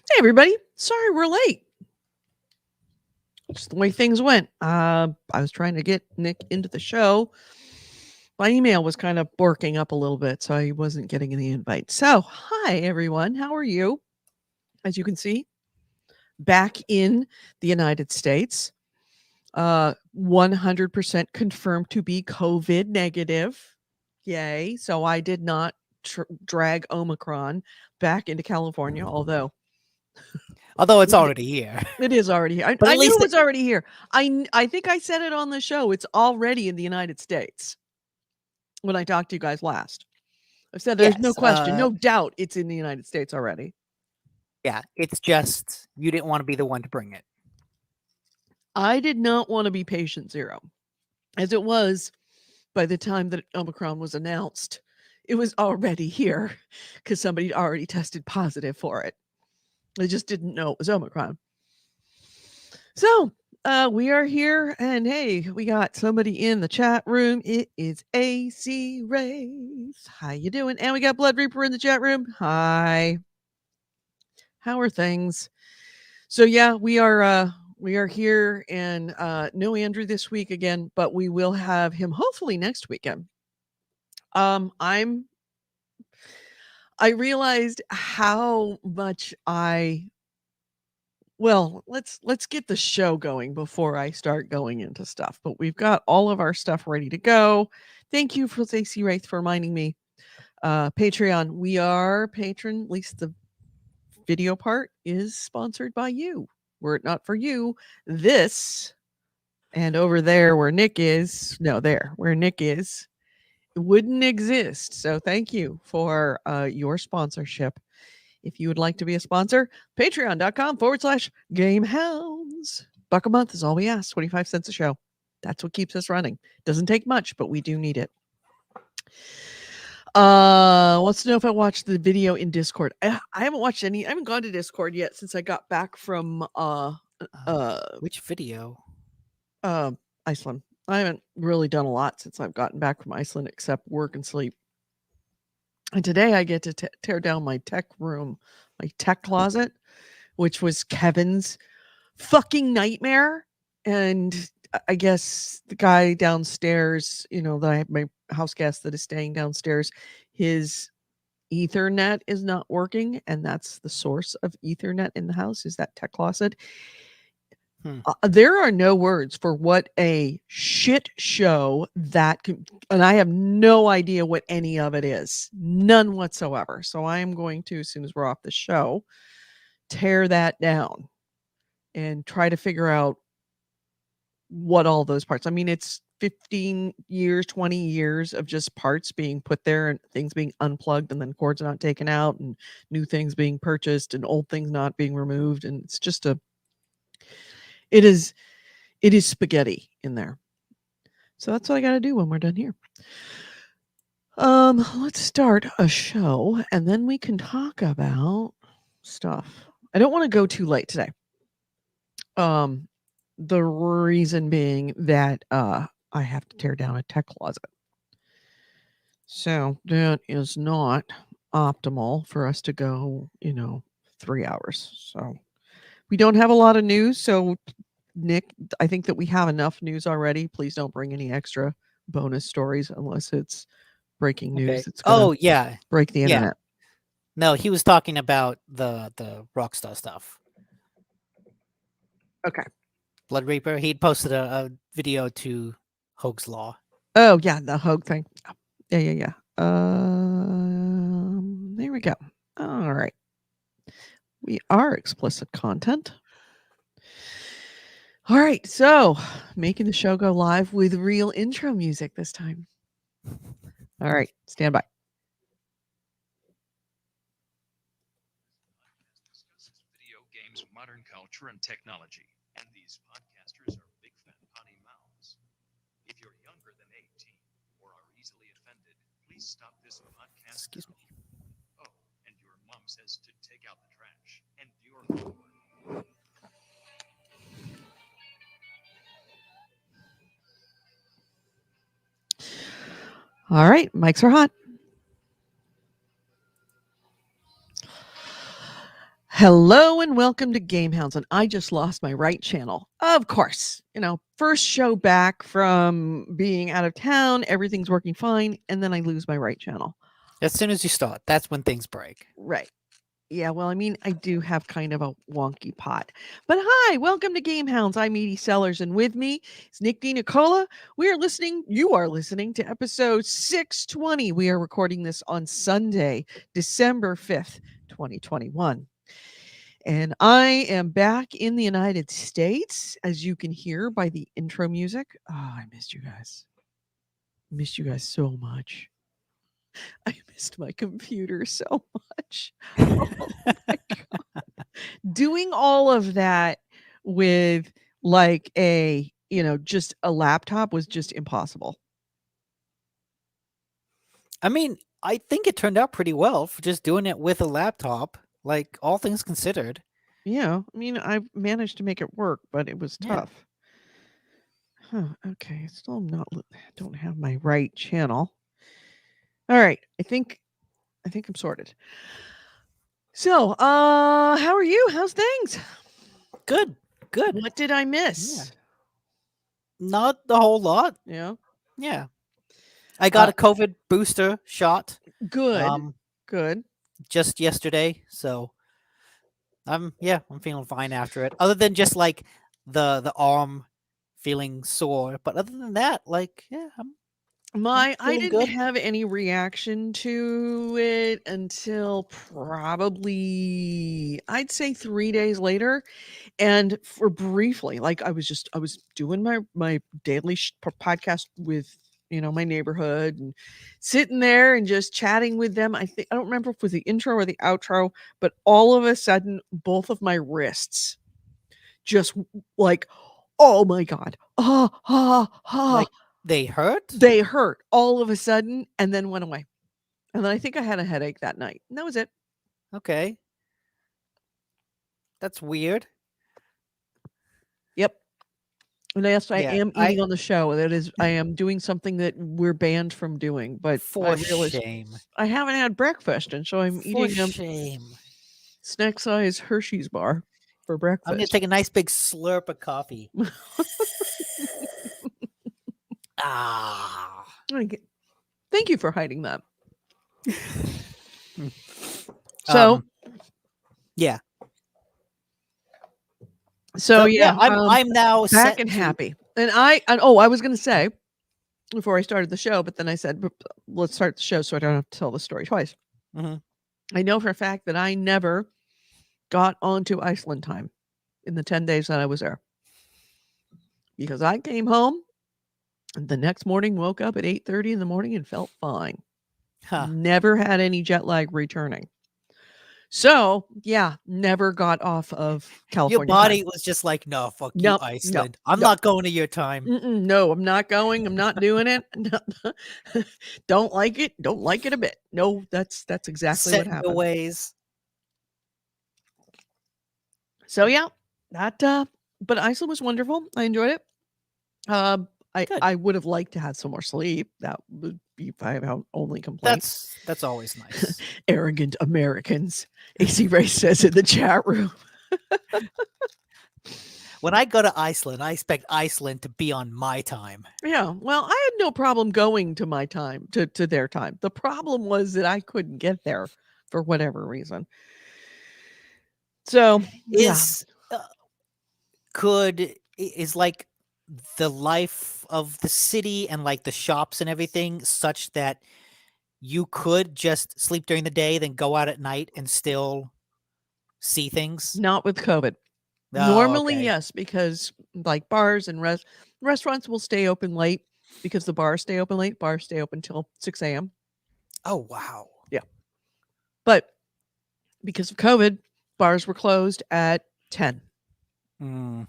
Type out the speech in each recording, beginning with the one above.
Hey, everybody. Sorry we're late. Just the way things went. I was trying to get Nick into the show. My email was kind of borking up a little bit, so I wasn't getting any invite. So, hi, everyone. How are you? As you can see, back in the United States, 100% confirmed to be COVID negative. Yay. So, I did not drag Omicron back into California, although Although it's already here. it is already here. But I at knew least it was already here. I think I said it on the show. It's already in the United States when I talked to you guys last. I said there's no yes, question, no doubt it's in the United States already. yeah, it's just you didn't want to be the one to bring it. I did not want to be patient zero. As it was by the time that Omicron was announced, it was already here because somebody already tested positive for it. They just didn't know it was Omicron. So we are here, and hey, we got somebody in the chat room. It is AC Wraith. How you doing? And we got Blood Reaper in the chat room. Hi. How are things? So yeah, we are here, and no Andrew this week again, but we will have him hopefully next weekend. I realized how much let's get the show going before I start going into stuff. But we've got all of our stuff ready to go. Thank you for Stacey Wraith for reminding me. Patreon, we are patron, at least the video part is sponsored by you. Were it not for you, this and over there where Nick is, no, there where Nick is, it wouldn't exist. So thank you for your sponsorship. If you would like to be a sponsor, patreon.com/GameHounds. Buck a month is all we ask, 25 cents a show. That's what keeps us running. Doesn't take much, but we do need it. Wants to know if I watched the video in Discord. I haven't watched any. I haven't gone to Discord yet since I got back from Which video? Iceland. I haven't really done a lot since I've gotten back from Iceland except work and sleep. And today I get to tear down my tech room, my tech closet, which was Kevin's fucking nightmare. And I guess the guy downstairs, that I have my house guest that is staying downstairs, his Ethernet is not working. And that's the source of Ethernet in the house is that tech closet. There are no words for what a shit show that can, and I have no idea what any of it is. None whatsoever. So I am going to, as soon as we're off the show, tear that down and try to figure out what all those parts. I mean, it's 15 years, 20 years of just parts being put there and things being unplugged and then cords not taken out and new things being purchased and old things not being removed. And it's just it is spaghetti in there. So that's what I got to do when we're done here. Let's start a show and then we can talk about stuff. I don't want to go too late today. The reason being that I have to tear down a tech closet. So that is not optimal for us to go, 3 hours. So we don't have a lot of news. So Nick, I think that we have enough news already. Please don't bring any extra bonus stories unless it's breaking Okay. news. It's gonna Oh yeah, break the yeah. internet. No, he was talking about the Rockstar stuff. Okay. Blood Reaper. He'd posted a video to Hoag's Law. Oh yeah, the Hogue thing. Yeah. There we go. All right. We are explicit content. All right, so making the show go live with real intro music this time. All right, stand by. Discusses video games, modern culture, and technology. And these podcasters are big fat potty mouths. If you're younger than 18 or are easily offended, please stop this podcast. Excuse me. Oh, and your mom says to take out the trash. And your homework. All right, mics are hot. Hello and welcome to GameHounds. And I just lost my right channel. Of course, first show back from being out of town, everything's working fine, and then I lose my right channel. As soon as you start, that's when things break. Right. Yeah, well, I mean, I do have kind of a wonky pot. But hi, welcome to GameHounds. I'm Edie Sellers, and with me is Nick DiNicola. You are listening to episode 620. We are recording this on Sunday, December 5th, 2021. And I am back in the United States, as you can hear by the intro music. Oh, I missed you guys. Missed you guys so much. I missed my computer so much. Oh my God. Doing all of that with like just a laptop was just impossible. I mean, I think it turned out pretty well for just doing it with a laptop, like all things considered. Yeah, I mean, I managed to make it work, but it was Yeah. tough. Huh, okay, still don't have my right channel. All right, I think I'm sorted. So, how are you? How's things? Good. What did I miss? Not the whole lot. Yeah. Yeah. I got a COVID booster shot. Good. Good. Just yesterday, so I'm feeling fine after it. Other than just like the arm feeling sore, but other than that, like I feeling didn't good. have any reaction to it until probably I'd say 3 days later, and for briefly, like I was doing my daily podcast with my neighborhood and sitting there and just chatting with them. I don't remember if it was the intro or the outro, but all of a sudden both of my wrists just like, oh my God, Like they hurt. they hurt all of a sudden and then went away. And then I think I had a headache that night. And that was it. Okay. That's weird. Yep. And yes, I Yeah, am eating on the show. That is, I am doing something that we're banned from doing. But For I realized shame. I haven't had breakfast, and so I'm For eating a shame. snack size Hershey's bar for I'm gonna breakfast. take a nice big slurp of coffee. Thank you for hiding that. So yeah. So yeah, I'm now back set and to- happy. And I was going to say before I started the show, but then I said, let's start the show so I don't have to tell the story twice. Mhm. I know for a fact that I never got onto Iceland time in the 10 days that I was there, because I came home and the next morning, woke up at 8:30 in the morning and felt fine. Huh. Never had any jet lag returning. So yeah, never got off of California. Your body time. was just like, no, fuck Nope, you, no, Iceland. I'm no. not going to your time. No, I'm not going. I'm not doing it. Don't like it. Don't like it a bit. No, that's exactly Set what in your happened. ways. So yeah, that. But Iceland was wonderful. I enjoyed it. Good. I would have liked to have some more sleep. That would be my only complaint. That's always nice. Arrogant Americans, AC Ray says in the chat room. When I go to Iceland, I expect Iceland to be on my time. Yeah, well, I had no problem going to my time, to their time. The problem was that I couldn't get there for whatever reason. So Is like the life of the city and like the shops and everything such that you could just sleep during the day, then go out at night and still see things? not with COVID. Oh, Normally, okay. yes, because like bars and restaurants will stay open late because the bars stay open late. Bars stay open till 6 a.m. Oh, wow. But because of COVID, bars were closed at 10. Mm.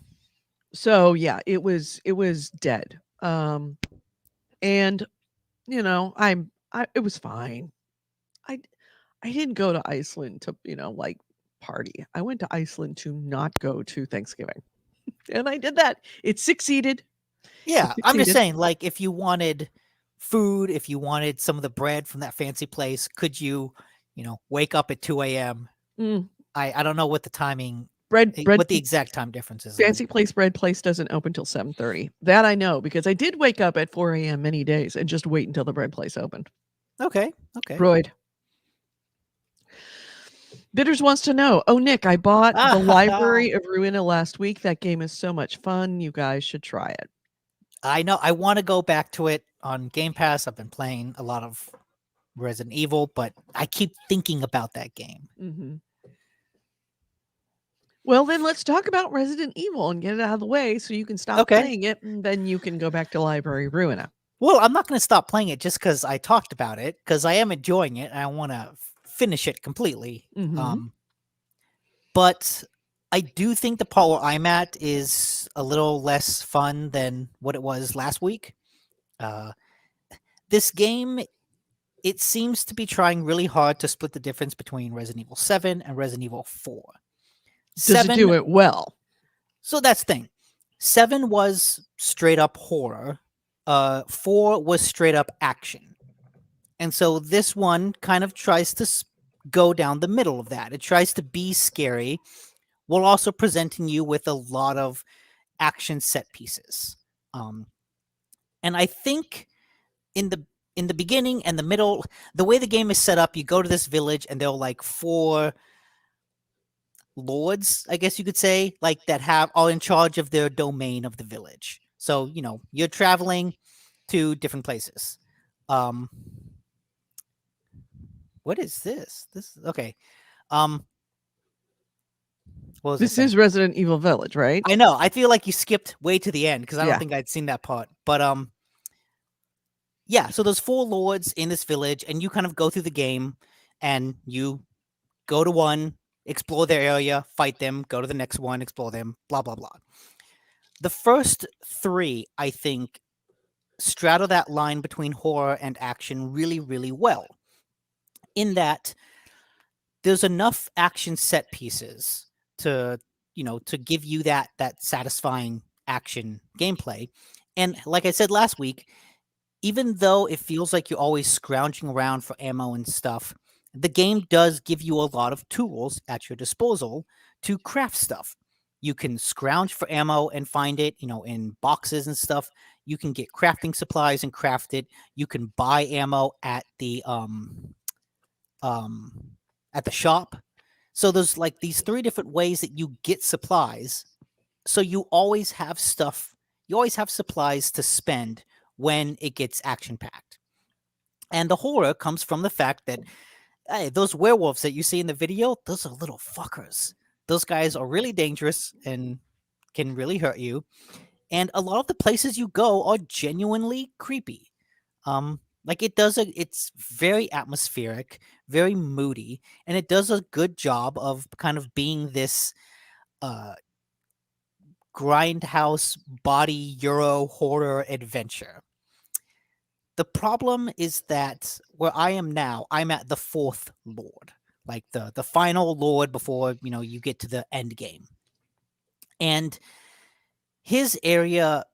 So yeah, it was dead. And it was fine. I didn't go to Iceland to, like party. I went to Iceland to not go to Thanksgiving. And I did that. It succeeded. Yeah, It I'm just succeeded. saying, like, if you wanted food, if you wanted some of the bread from that fancy place, could you, wake up at 2 a.m., I don't know what the timing, Bread what the exact time difference is. Fancy Place Bread Place doesn't open till 7:30. That I know because I did wake up at 4 a.m. many days and just wait until the bread place opened. Okay. Okay. Freud. Bitters wants to know. Oh, Nick, I bought the Library of Ruina last week. That game is so much fun. You guys should try it. I know. I want to go back to it on Game Pass. I've been playing a lot of Resident Evil, but I keep thinking about that game. Mm-hmm. Well, then let's talk about Resident Evil and get it out of the way so you can stop playing it, and then you can go back to Library Ruina. Well, I'm not going to stop playing it just because I talked about it, because I am enjoying it and I want to finish it completely. Mhm. But I do think the part where I'm at is a little less fun than what it was last week. This game, it seems to be trying really hard to split the difference between Resident Evil 7 and Resident Evil 4. Does it do it well? So that's the thing. 7 was straight up horror. 4 was straight up action. And so this one kind of tries to go down the middle of that. It tries to be scary while also presenting you with a lot of action set pieces. And I think in the beginning and the middle, the way the game is set up, you go to this village and there are like 4 lords, I guess you could say, like that are in charge of their domain of the village. So, you're traveling to different places. What is this? Okay. What was This is Resident Evil Village, right? I know. I feel like you skipped way to the end because I don't Yeah. think I'd seen that part. But yeah. So there's 4 lords in this village, and you kind of go through the game, and you go to one, explore their area, fight them, go to the next one, explore them, blah blah blah. The first 3, I think, straddle that line between horror and action really, really well. In that there's enough action set pieces to give you that satisfying action gameplay. And like I said last week, even though it feels like you're always scrounging around for ammo and stuff, the game does give you a lot of tools at your disposal to craft stuff. You can scrounge for ammo and find it, in boxes and stuff. You can get crafting supplies and craft it. You can buy ammo at the shop. So there's like these 3 different ways that you get supplies. So you always have stuff. You always have supplies to spend when it gets action packed. And the horror comes from the fact that, hey, those werewolves that you see in the video, those are little fuckers. Those guys are really dangerous and can really hurt you. And a lot of the places you go are genuinely creepy. Like it's very atmospheric, very moody, and it does a good job of kind of being this grindhouse body Euro horror adventure. The problem is that where I am now, I'm at the 4th lord, like the final lord before, you get to the end game. And his area,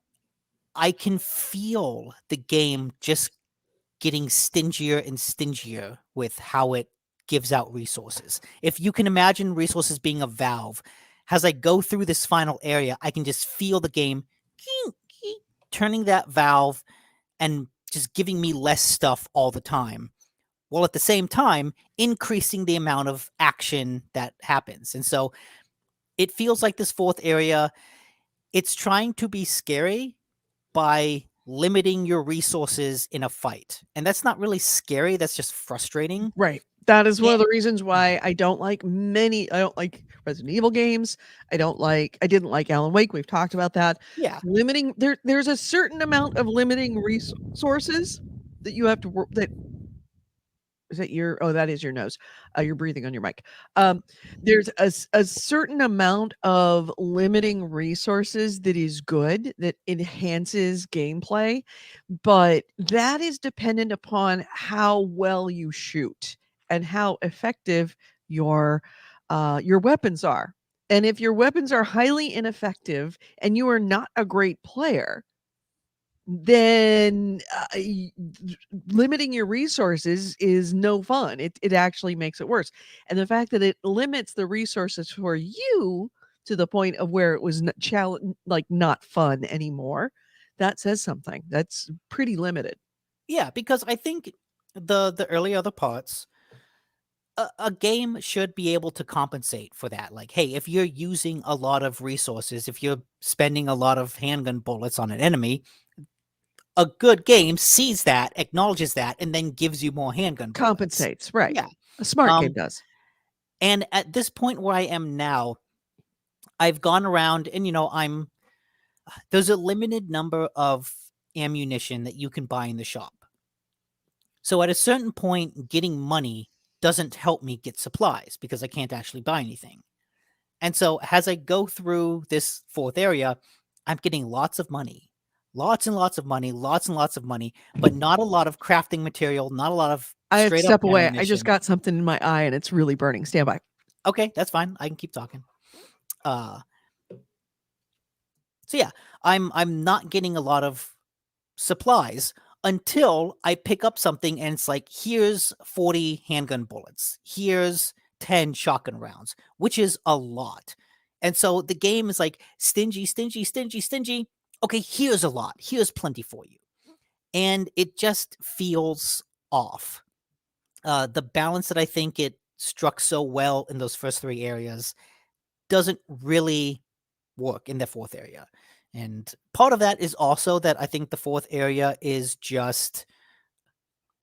I can feel the game just getting stingier and stingier with how it gives out resources. If you can imagine resources being a valve, as I go through this final area, I can just feel the game turning that valve and just giving me less stuff all the time, while at the same time increasing the amount of action that happens. And so it feels like this 4th area, it's trying to be scary by limiting your resources in a fight. And that's not really scary, that's just frustrating. Right. That is one of the reasons why I don't like Resident Evil games. I didn't like Alan Wake. We've talked about that. Yeah. Limiting there's a certain amount of limiting resources that you have to work that is that that is your nose. You're breathing on your mic. There's a certain amount of limiting resources that is good, that enhances gameplay, but that is dependent upon how well you shoot and how effective your weapons are. And if your weapons are highly ineffective and you are not a great player, then limiting your resources is no fun. It actually makes it worse. And the fact that it limits the resources for you to the point of where it was not fun anymore, that says something. That's pretty limited. Yeah, because I think the early other parts, a game should be able to compensate for that. Like, hey, if you're using a lot of resources, if you're spending a lot of handgun bullets on an enemy, a good game sees that, acknowledges that, and then gives you more handgun bullets. Compensates, right. Yeah. A smart game does. And at this point where I am now, I've gone around and, there's a limited number of ammunition that you can buy in the shop. So at a certain point, getting money doesn't help me get supplies because I can't actually buy anything. And so as I go through this fourth area, I'm getting lots of money. Lots and lots of money, lots and lots of money, but not a lot of crafting material, not a lot of I have to straight up step away. I ammunition. just got something in my eye and it's really burning. Stand by. Okay, that's fine. I can keep talking. So yeah, I'm not getting a lot of supplies until I pick up something and it's like, here's 40 handgun bullets. Here's 10 shotgun rounds, which is a lot. And so the game is like stingy, stingy, stingy, stingy. Okay, here's a lot. Here's plenty for you. And it just feels off. The balance that I think it struck so well in those first three areas doesn't really work in the fourth area. And part of that is also that I think the fourth area is just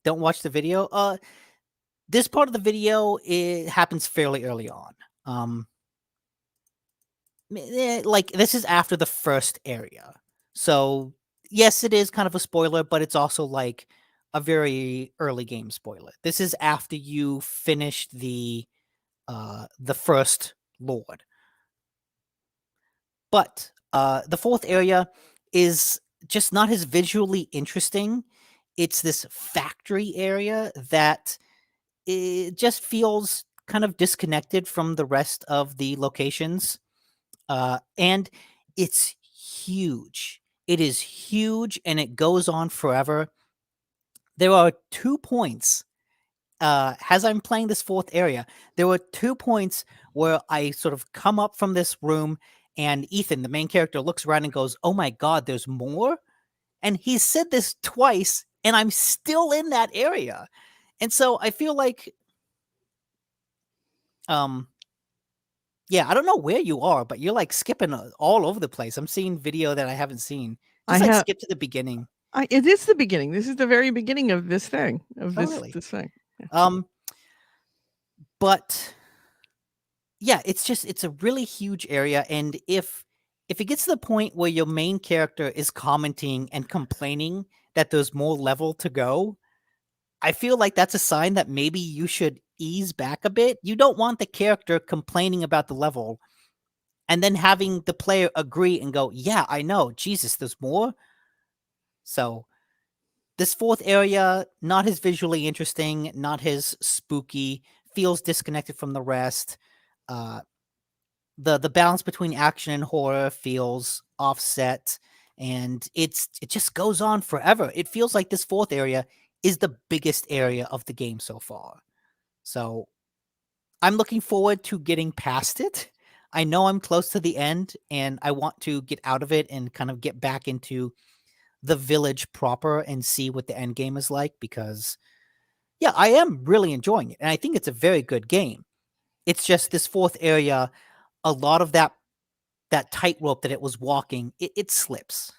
don't watch the video. This part of the video, it happens fairly early on. Like this is after the first area. So yes, it is kind of a spoiler, but it's also like a very early game spoiler. This is after you finish the first Lord. But the fourth area is just not as visually interesting. It's this factory area that it just feels kind of disconnected from the rest of the locations. And it's huge. It is huge and it goes on forever. There are 2 points as I'm playing this fourth area, there were 2 points where I sort of come up from this room and Ethan, the main character, looks around and goes, "Oh my God, there's more?" And he said this twice and I'm still in that area. And so I feel like, yeah, I don't know where you are, but you're like skipping all over the place. I'm seeing video that I haven't seen. Just like skip to the beginning. It is the beginning. This is the very beginning of this thing, of this thing. Yeah. But yeah, it's a really huge area. And if it gets to the point where your main character is commenting and complaining that there's more level to go, I feel like that's a sign that maybe you should ease back a bit. You don't want the character complaining about the level and then having the player agree and go, "Yeah, I know. Jesus, there's more." So this fourth area, not as visually interesting, not as spooky, feels disconnected from the rest. The balance between action and horror feels offset, and it just goes on forever. It feels like this fourth area is the biggest area of the game so far. So I'm looking forward to getting past it. I know I'm close to the end, and I want to get out of it and kind of get back into the village proper and see what the end game is like, because yeah, I am really enjoying it and I think it's a very good game. It's just this fourth area, a lot of that tightrope that it was walking, it slips.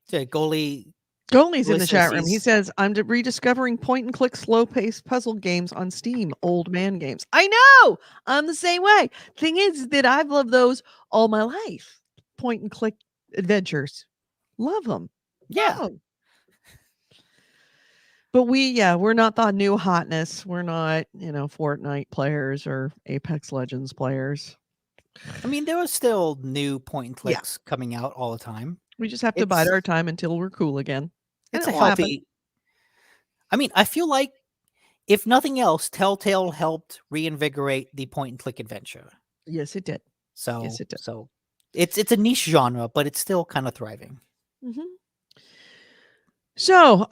So Goalie's in the chat room. He says, "I'm rediscovering point-and-click slow-paced puzzle games on Steam, old man games." I know! I'm the same way. Thing is that I've loved those all my life. Point-and-click adventures. Love them. Yeah. But we're not the new hotness. We're not, Fortnite players or Apex Legends players. I mean, there are still new point-and-clicks coming out all the time. We just have to bide our time until we're cool again. It's a healthy. I mean, I feel like if nothing else, Telltale helped reinvigorate the point-and-click adventure. Yes, it did. So, yes, it did. So It's a niche genre, but it's still kind of thriving. Mm-hmm. So,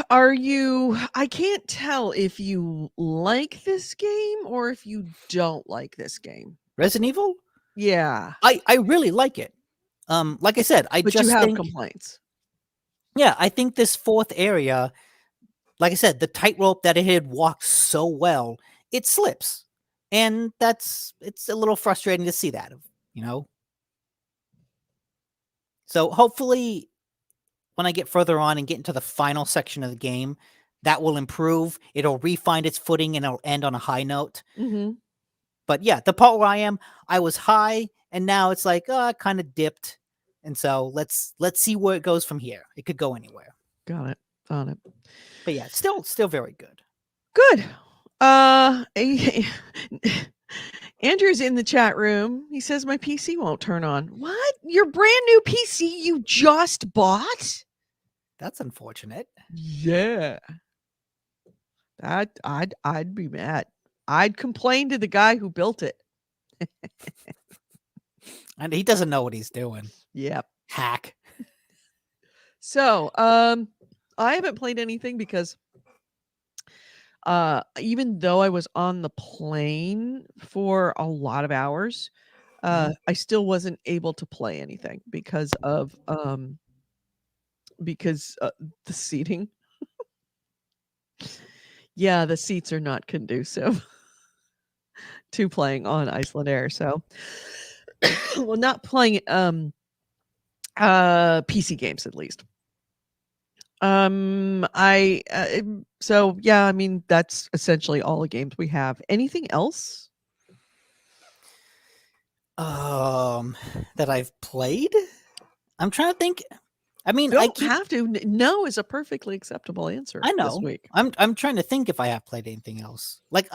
are you? I can't tell if you like this game or if you don't like this game. Resident Evil, Yeah, I really like it. Like I said, I but you just have think, complaints. yeah, I think this fourth area, like I said, the tightrope that it had walked so well, it slips, and it's a little frustrating to see that, you know. So hopefully, when I get further on and get into the final section of the game, that will improve. It'll refine its footing and it'll end on a high note. Mm-hmm. But yeah, the part where I was high, and now it's like kind of dipped. And so let's see where it goes from here. It could go anywhere. Got it. Got it. But yeah, still very good. Good. Andrew's in the chat room. He says my PC won't turn on. What? Your brand new PC you just bought? That's unfortunate. Yeah. That I'd be mad. I'd complain to the guy who built it. And he doesn't know what he's doing. Yep. Hack. So, I haven't played anything because even though I was on the plane for a lot of hours, I still wasn't able to play anything because of the seating. Yeah, the seats are not conducive to playing on Iceland Air. So, well, not playing PC games at least. So yeah, I mean that's essentially all the games we have. Anything else? That I've played? I'm trying to think. I mean, Don't have to. No is a perfectly acceptable answer I know. this week. I'm trying to think if I have played anything else. Like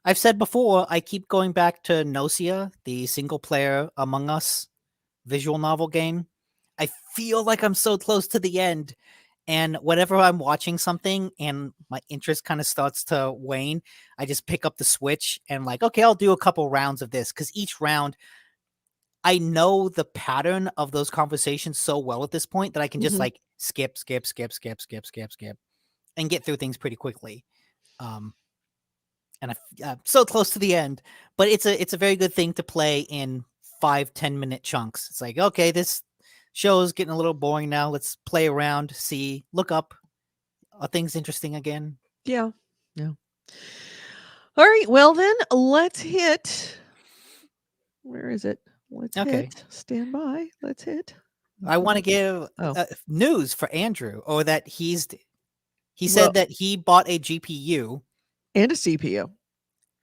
I've said before, I keep going back to Nocia, the single player Among Us visual novel game. I feel like I'm so close to the end, and whenever I'm watching something and my interest kind of starts to wane, I just pick up the Switch and like, okay, I'll do a couple rounds of this, because each round I know the pattern of those conversations so well at this point that I can just Mhm. like skip, and get through things pretty quickly. And I'm so close to the end, but it's a very good thing to play in 5-10 minute chunks. It's like, okay, this show's getting a little boring now. Let's play around, see, look up. Are things interesting again? Yeah. Yeah. All right. Well then, let's hit. Where is it? Let's Okay. hit. Stand by. Let's hit. I want to give Oh. news for Andrew, or that he Well- said that he bought a GPU And a CPU.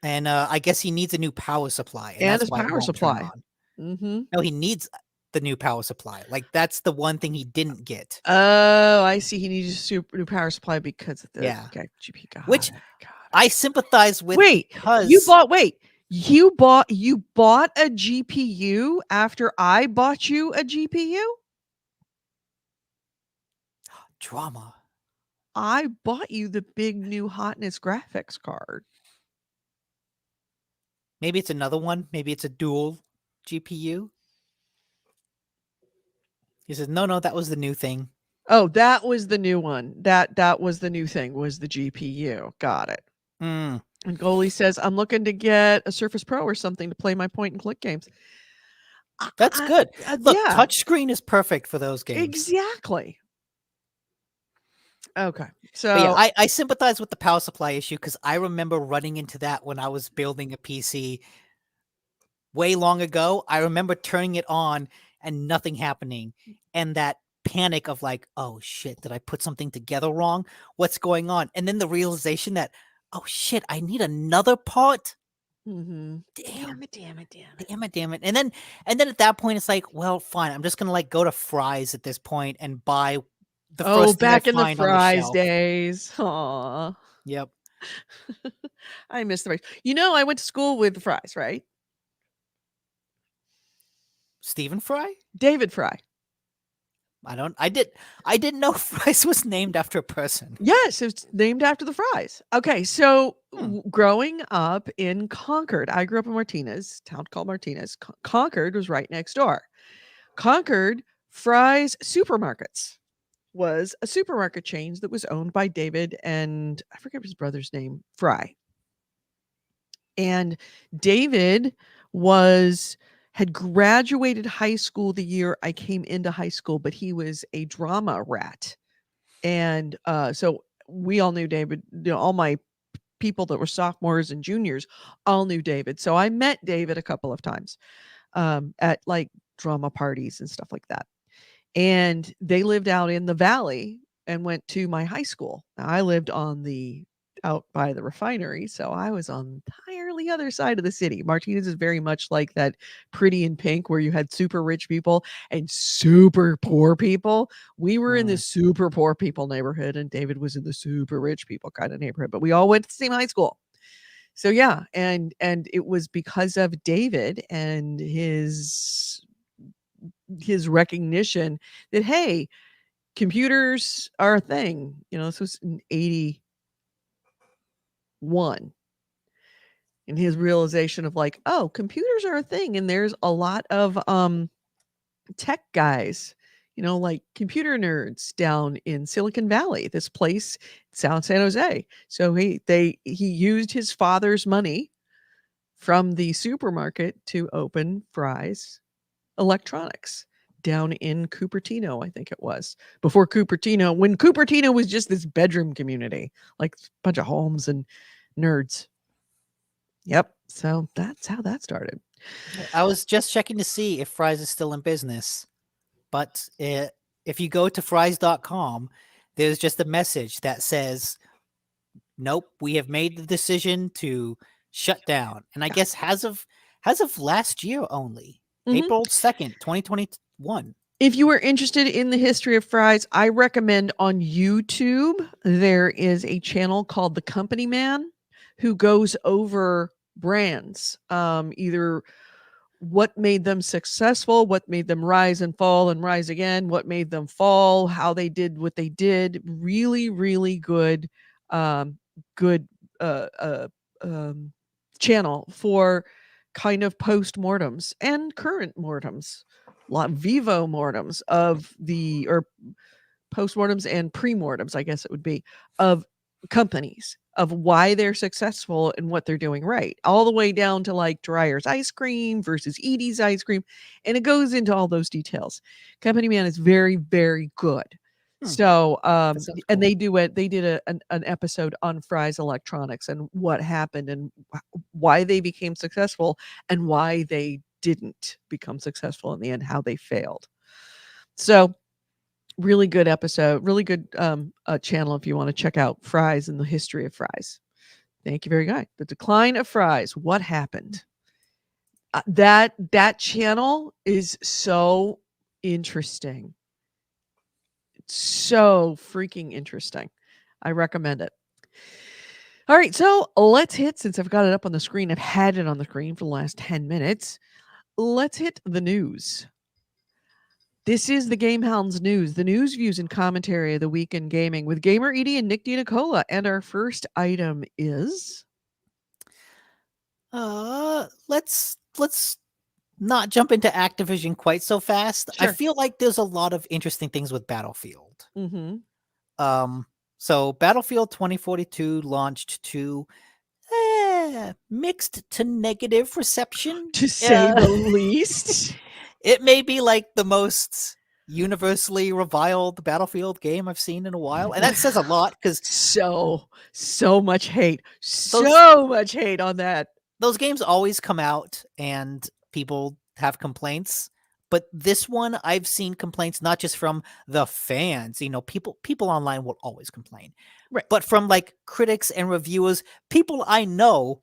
and I guess he needs a new power supply, and And that's his why it power won't turn supply. on. Mm-hmm. No, he needs the new power supply. Like that's the one thing he didn't get. Oh, I see. He needs a new power supply because of the Yeah. GPU. Got Which it, got it. I sympathize with. Wait, because you bought a GPU after I bought you a GPU? drama. I bought you the big new hotness graphics card. Maybe it's another one. Maybe it's a dual GPU. He says, no, that was the new thing. Oh, that was the new one. That was the new thing, was the GPU. Got it. Mm. And Goalie says, I'm looking to get a Surface Pro or something to play my point and click games. That's good. Look, yeah, touchscreen is perfect for those games. exactly. Okay. But So yeah, I sympathize with the power supply issue, because I remember running into that when I was building a PC way long ago. I remember turning it on and nothing happening, and that panic of like, oh shit, did I put something together wrong? What's going on? And then the realization that, oh shit, I need another part. mhm. Damn it. it. And then at that point it's like, well, fine, I'm just gonna like go to Fry's at this point and buy the Oh, first thing I back in the find on the Fry's shelf. days. Aw. Yep. I miss the Fry's. You know, I went to school with the Fry's, right? Stephen Fry? David Fry. I didn't know Fries was named after a person. Yes, it's named after the fries. Okay, so Hmm. growing up in Concord, I grew up in Martinez, town called Martinez. Concord was right next door. Concord Fry's Supermarkets was a supermarket chain that was owned by David and I forget his brother's name, Fry. And David was had graduated high school the year I came into high school, but he was a drama rat. And so we all knew David, all my people that were sophomores and juniors all knew David. So I met David a couple of times at like drama parties and stuff like that. And they lived out in the valley and went to my high school. Now, I lived out by the refinery, so I was on the entirely other side of the city. Martinez is very much like that Pretty in Pink where you had super rich people and super poor people. We were in the super poor people neighborhood and David was in the super rich people kind of neighborhood, but we all went to the same high school. So yeah, and it was because of David and his recognition that hey, computers are a thing. This was in 81. And his realization of like, oh, computers are a thing and there's a lot of tech guys, like computer nerds down in Silicon Valley, this place, South San Jose. So he used his father's money from the supermarket to open Fry's Electronics down in Cupertino, I think it was. When Cupertino was just this bedroom community, like a bunch of homes and nerds. Yep. So that's how that started. I was just checking to see if Fries is still in business, but if you go to fries.com, there's just a message that says, "Nope, we have made the decision to shut down." And I guess as of last year only, April 2nd, 2021. If you are interested in the history of Fries, I recommend on YouTube, there is a channel called The Company Man who goes over brands, either what made them successful, what made them rise and fall and rise again, what made them fall, how they did what they did. Really, really good, good channel for kind of post-mortems and current mortems, vivo mortems or post-mortems and pre-mortems, I guess it would be, of companies, of why they're successful and what they're doing right, all the way down to like Dreyer's ice cream versus Edie's ice cream. And it goes into all those details. Company Man is very, very good. So, and they did an episode on Fry's Electronics and what happened and why they became successful and why they didn't become successful in the end, how they failed. So really good episode, really good channel if you want to check out Fries and the history of Fries. Thank you very much. The decline of Fries. What happened? That channel is so interesting. It's so freaking interesting. I recommend it. All right, so let's hit, since I've got it up on the screen, I've had it on the screen for the last 10 minutes. Let's hit the news. This is the GameHounds news, the news, views, and commentary of the week in gaming with Gamer Edie and Nick DiNicola. And our first item is let's not jump into Activision quite so fast. I Sure. feel like there's a lot of interesting things with Battlefield. Mm-hmm. So Battlefield 2042 launched to mixed to negative reception, to say the least. It may be like the most universally reviled Battlefield game I've seen in a while, and that says a lot because so much hate, so much hate on that. Those games always come out and people have complaints, but this one I've seen complaints not just from the fans. People online will always complain, right? But from like critics and reviewers, people I know,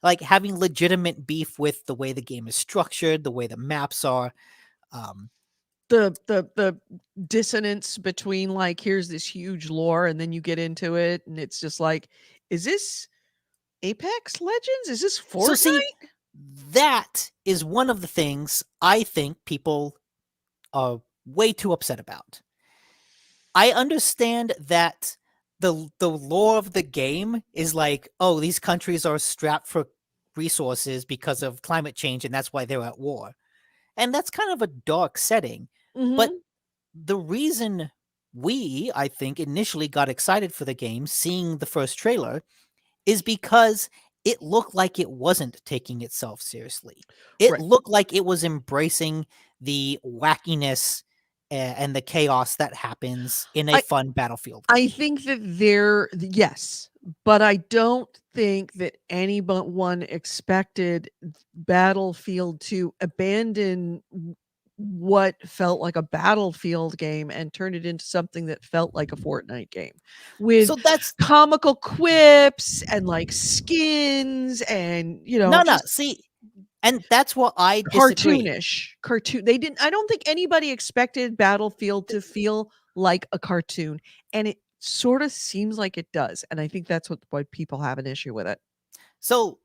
like having legitimate beef with the way the game is structured, the way the maps are, the dissonance between like, here's this huge lore and then you get into it and it's just like, is this Apex Legends? Is this Fortnite? So see, that is one of the things I think people are way too upset about. I understand that the lore of the game is like, oh, these countries are strapped for resources because of climate change, and that's why they're at war. And that's kind of a dark setting. But Mhm. the reason I think, initially got excited for the game, seeing the first trailer, is because it looked like it wasn't taking itself seriously. It Right. looked like it was embracing the wackiness and the chaos that happens in a I fun Battlefield I game. think that yes, but I don't think that anyone expected Battlefield to abandon what felt like a Battlefield game and turn it into something that felt like a Fortnite game with So that's comical quips and like skins and, no. just See, and that's what I disagree. they didn't I don't think anybody expected Battlefield to feel like a cartoon, and it sort of seems like it does, and I think that's why people have an issue with it. So,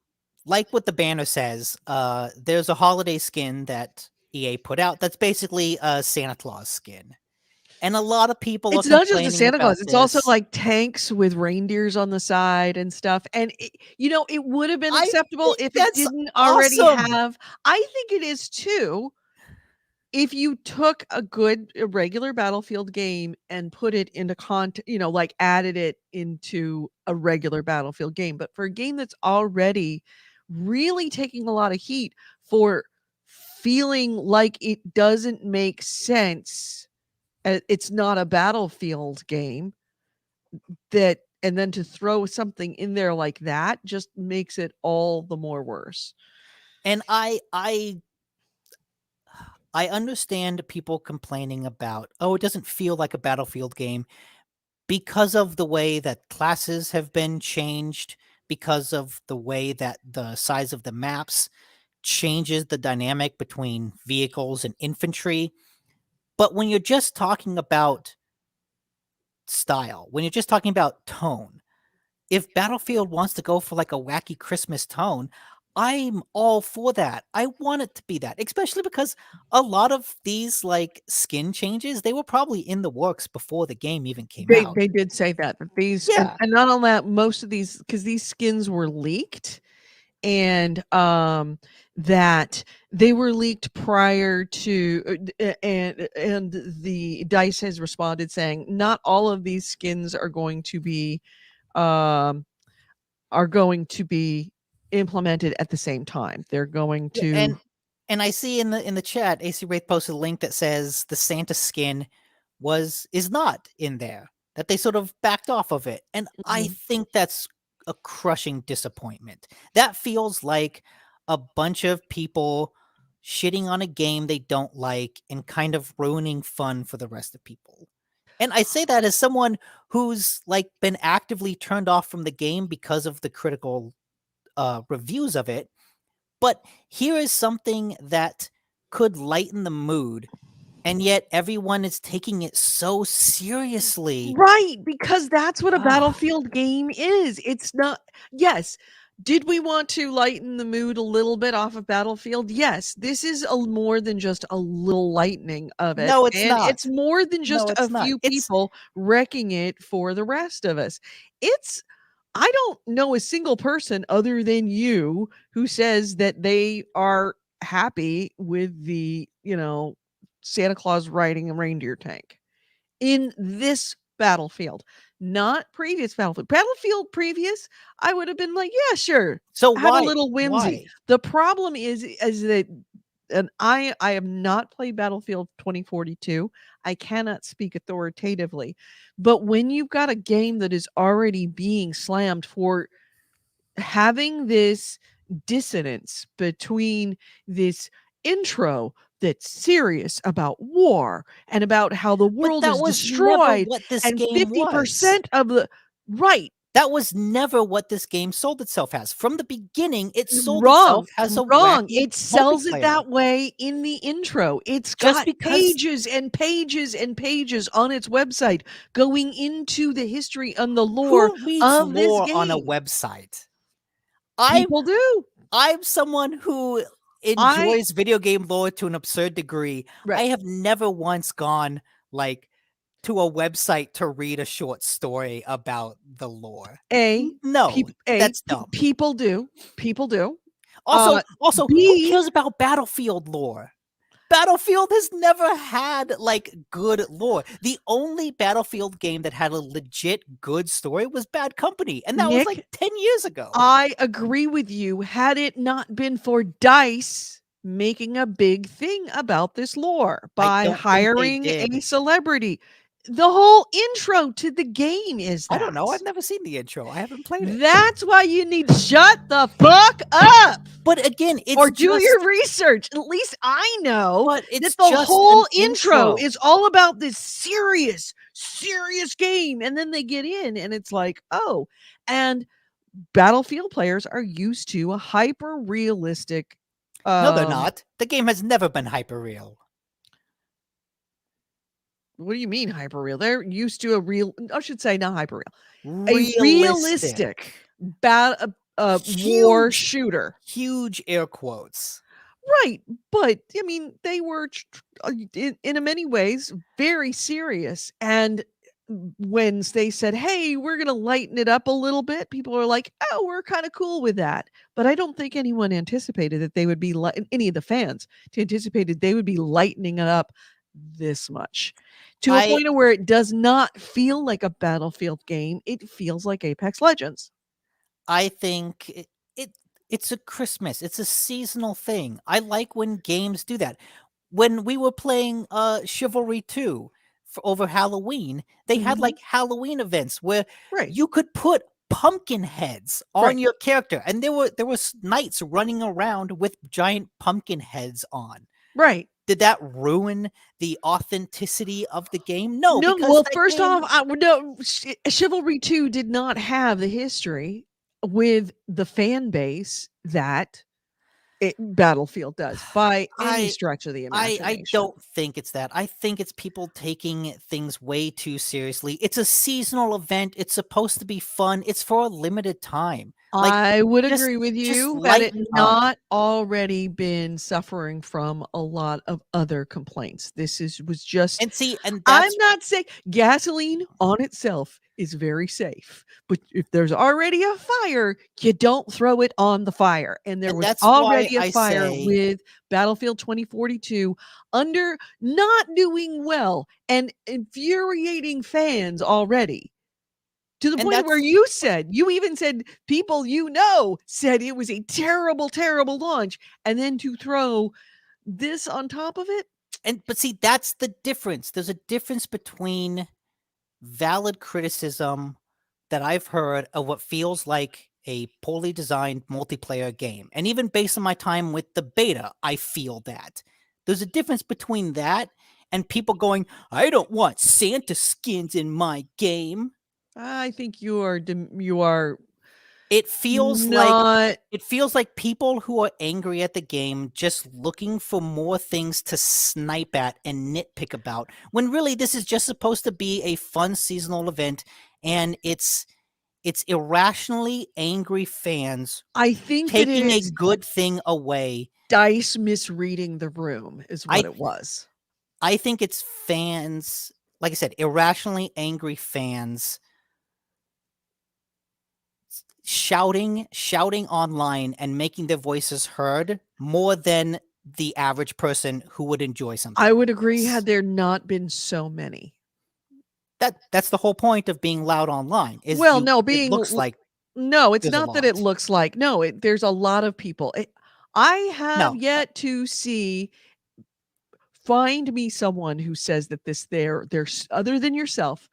like what the banner says, there's a holiday skin that EA put out that's basically a Santa Claus skin. And a lot of people are It's not just a complaining Santa about Claus, it's also this. like tanks with reindeers on the side and stuff, and it would have been I acceptable think if it that's didn't already awesome. have. I think it is too, if you took a regular Battlefield game and put it into like added it into a regular Battlefield game, but for a game that's already really taking a lot of heat for feeling like it doesn't make sense, it's not a Battlefield game, and then to throw something in there like that just makes it all the more worse. And I understand people complaining about, oh, it doesn't feel like a Battlefield game because of the way that classes have been changed, because of the way that the size of the maps changes the dynamic between vehicles and infantry. But when you're just talking about style, when you're just talking about tone, if Battlefield wants to go for like a wacky Christmas tone, I'm all for that. I want it to be that, especially because a lot of these like skin changes, they were probably in the works before the game even came They out. they did say that these, Yeah. and not only that, most of these, because these skins were leaked, and that they were leaked prior to, and the DICE has responded saying not all of these skins um are going to be implemented at the same time. They're going Yeah, to. and I see in the chat, AC Wraith posted a link that says the Santa skin is not in there. That they sort of backed off of it. And I Mhm. think that's a crushing disappointment. That feels like a bunch of people shitting on a game they don't like and kind of ruining fun for the rest of people. And I say that as someone who's like been actively turned off from the game because of the critical reviews of it. But here is something that could lighten the mood, and yet everyone is taking it so seriously. Right, because that's what a Ah, Battlefield game is. It's not. Yes. Did we want to lighten the mood a little bit off of Battlefield? Yes. This is more than just a little lightening of it, no, it's and it's not. more than No, just a it's not. few It's people wrecking it for the rest of us. It's I don't know a single person other than you who says that they are happy with the, Santa Claus riding a reindeer tank in this Battlefield, not previous Battlefield. Battlefield previous, I would have been like, yeah, sure. so Had a why? little whimsy. Why? The problem is that, and I have not played Battlefield 2042. I cannot speak authoritatively. But when you've got a game that is already being slammed for having this dissonance between this intro that's serious about war and about how the But world that is was never destroyed, what this and game was. 50% of the right. That was never what this game sold itself as. From the beginning, it sold Wrong, itself as a wrong. wacky It sells it multiplayer. that way in the intro. It's Just got because pages and pages and pages on its website going into the history and the lore who reads of this lore on a game. website? I People do. I'm someone who enjoys video game lore to an absurd degree. I Right. have never once gone like to a website to read a short story about the lore. No, that's dumb. People do. People do. Also, who B, cares about Battlefield lore? Battlefield has never had like good lore. The only Battlefield game that had a legit good story was Bad Company, and that was like Nick, 10 years ago. I agree with you. Had it not been for DICE making a big thing about this lore by don't think they hiring did. a celebrity, the whole intro to the game is that. I don't know. I've never seen the intro. I haven't played it. That's why you need to shut the fuck up. But again, it's Or do just, your research. At least I know but it's that the just whole an intro is all about this serious game. And then they get in and it's like, oh, and Battlefield players are used to a hyper realistic. No, they're not. The game has never been hyper real. What do you mean hyper real? They're used to I should say not hyper real. A Realistic. war shooter. Huge air quotes. Right, but I mean, they were in many ways very serious. And when they said, "Hey, we're going to lighten it up a little bit," people are like, "Oh, we're kind of cool with that." But I don't think anyone anticipated that they would be any of the fans anticipated they would be lightening it up this much to a point where it does not feel like a Battlefield game. It feels like Apex Legends. I think it's a Christmas. It's a seasonal thing. I like when games do that. When we were playing Chivalry 2 over Halloween, they had like Halloween events where you could put pumpkin heads on your character, and there was knights running around with giant pumpkin heads on. Right. Did that ruin the authenticity of the game? No. No. Because Well, first off, no, Chivalry 2 did not have the history with the fan base that Battlefield does by any stretch of the imagination. I don't think it's that. I think it's people taking things way too seriously. It's a seasonal event. It's supposed to be fun. It's for a limited time. I would agree with you had it lighten up. not already been suffering from a lot of other complaints. This was just, And see, and I'm that's not saying gasoline on itself is very safe, but if there's already a fire, you don't throw it on the fire. And there was that's already why a I fire say- with Battlefield 2042 under not doing well and infuriating fans already. To the And point where you even said people said it was a terrible, terrible launch. And then to throw this on top of it. but see, that's the difference. There's a difference between valid criticism that I've heard of what feels like a poorly designed multiplayer game. And even based on my time with the beta, I feel that. There's a difference between that and people going, I don't want Santa skins in my game. I think you are It feels like people who are angry at the game just looking for more things to snipe at and nitpick about, when really this is just supposed to be a fun seasonal event, and it's irrationally angry fans I think taking a good thing away. DICE misreading the room is what it was. I think it's fans, like I said, irrationally angry fans shouting online and making their voices heard more than the average person who would enjoy something. I would agree had there not been so many. That's the whole point of being loud online. It looks like it's not that it looks like there's a lot of people. I have yet to find me someone who says that there's other than yourself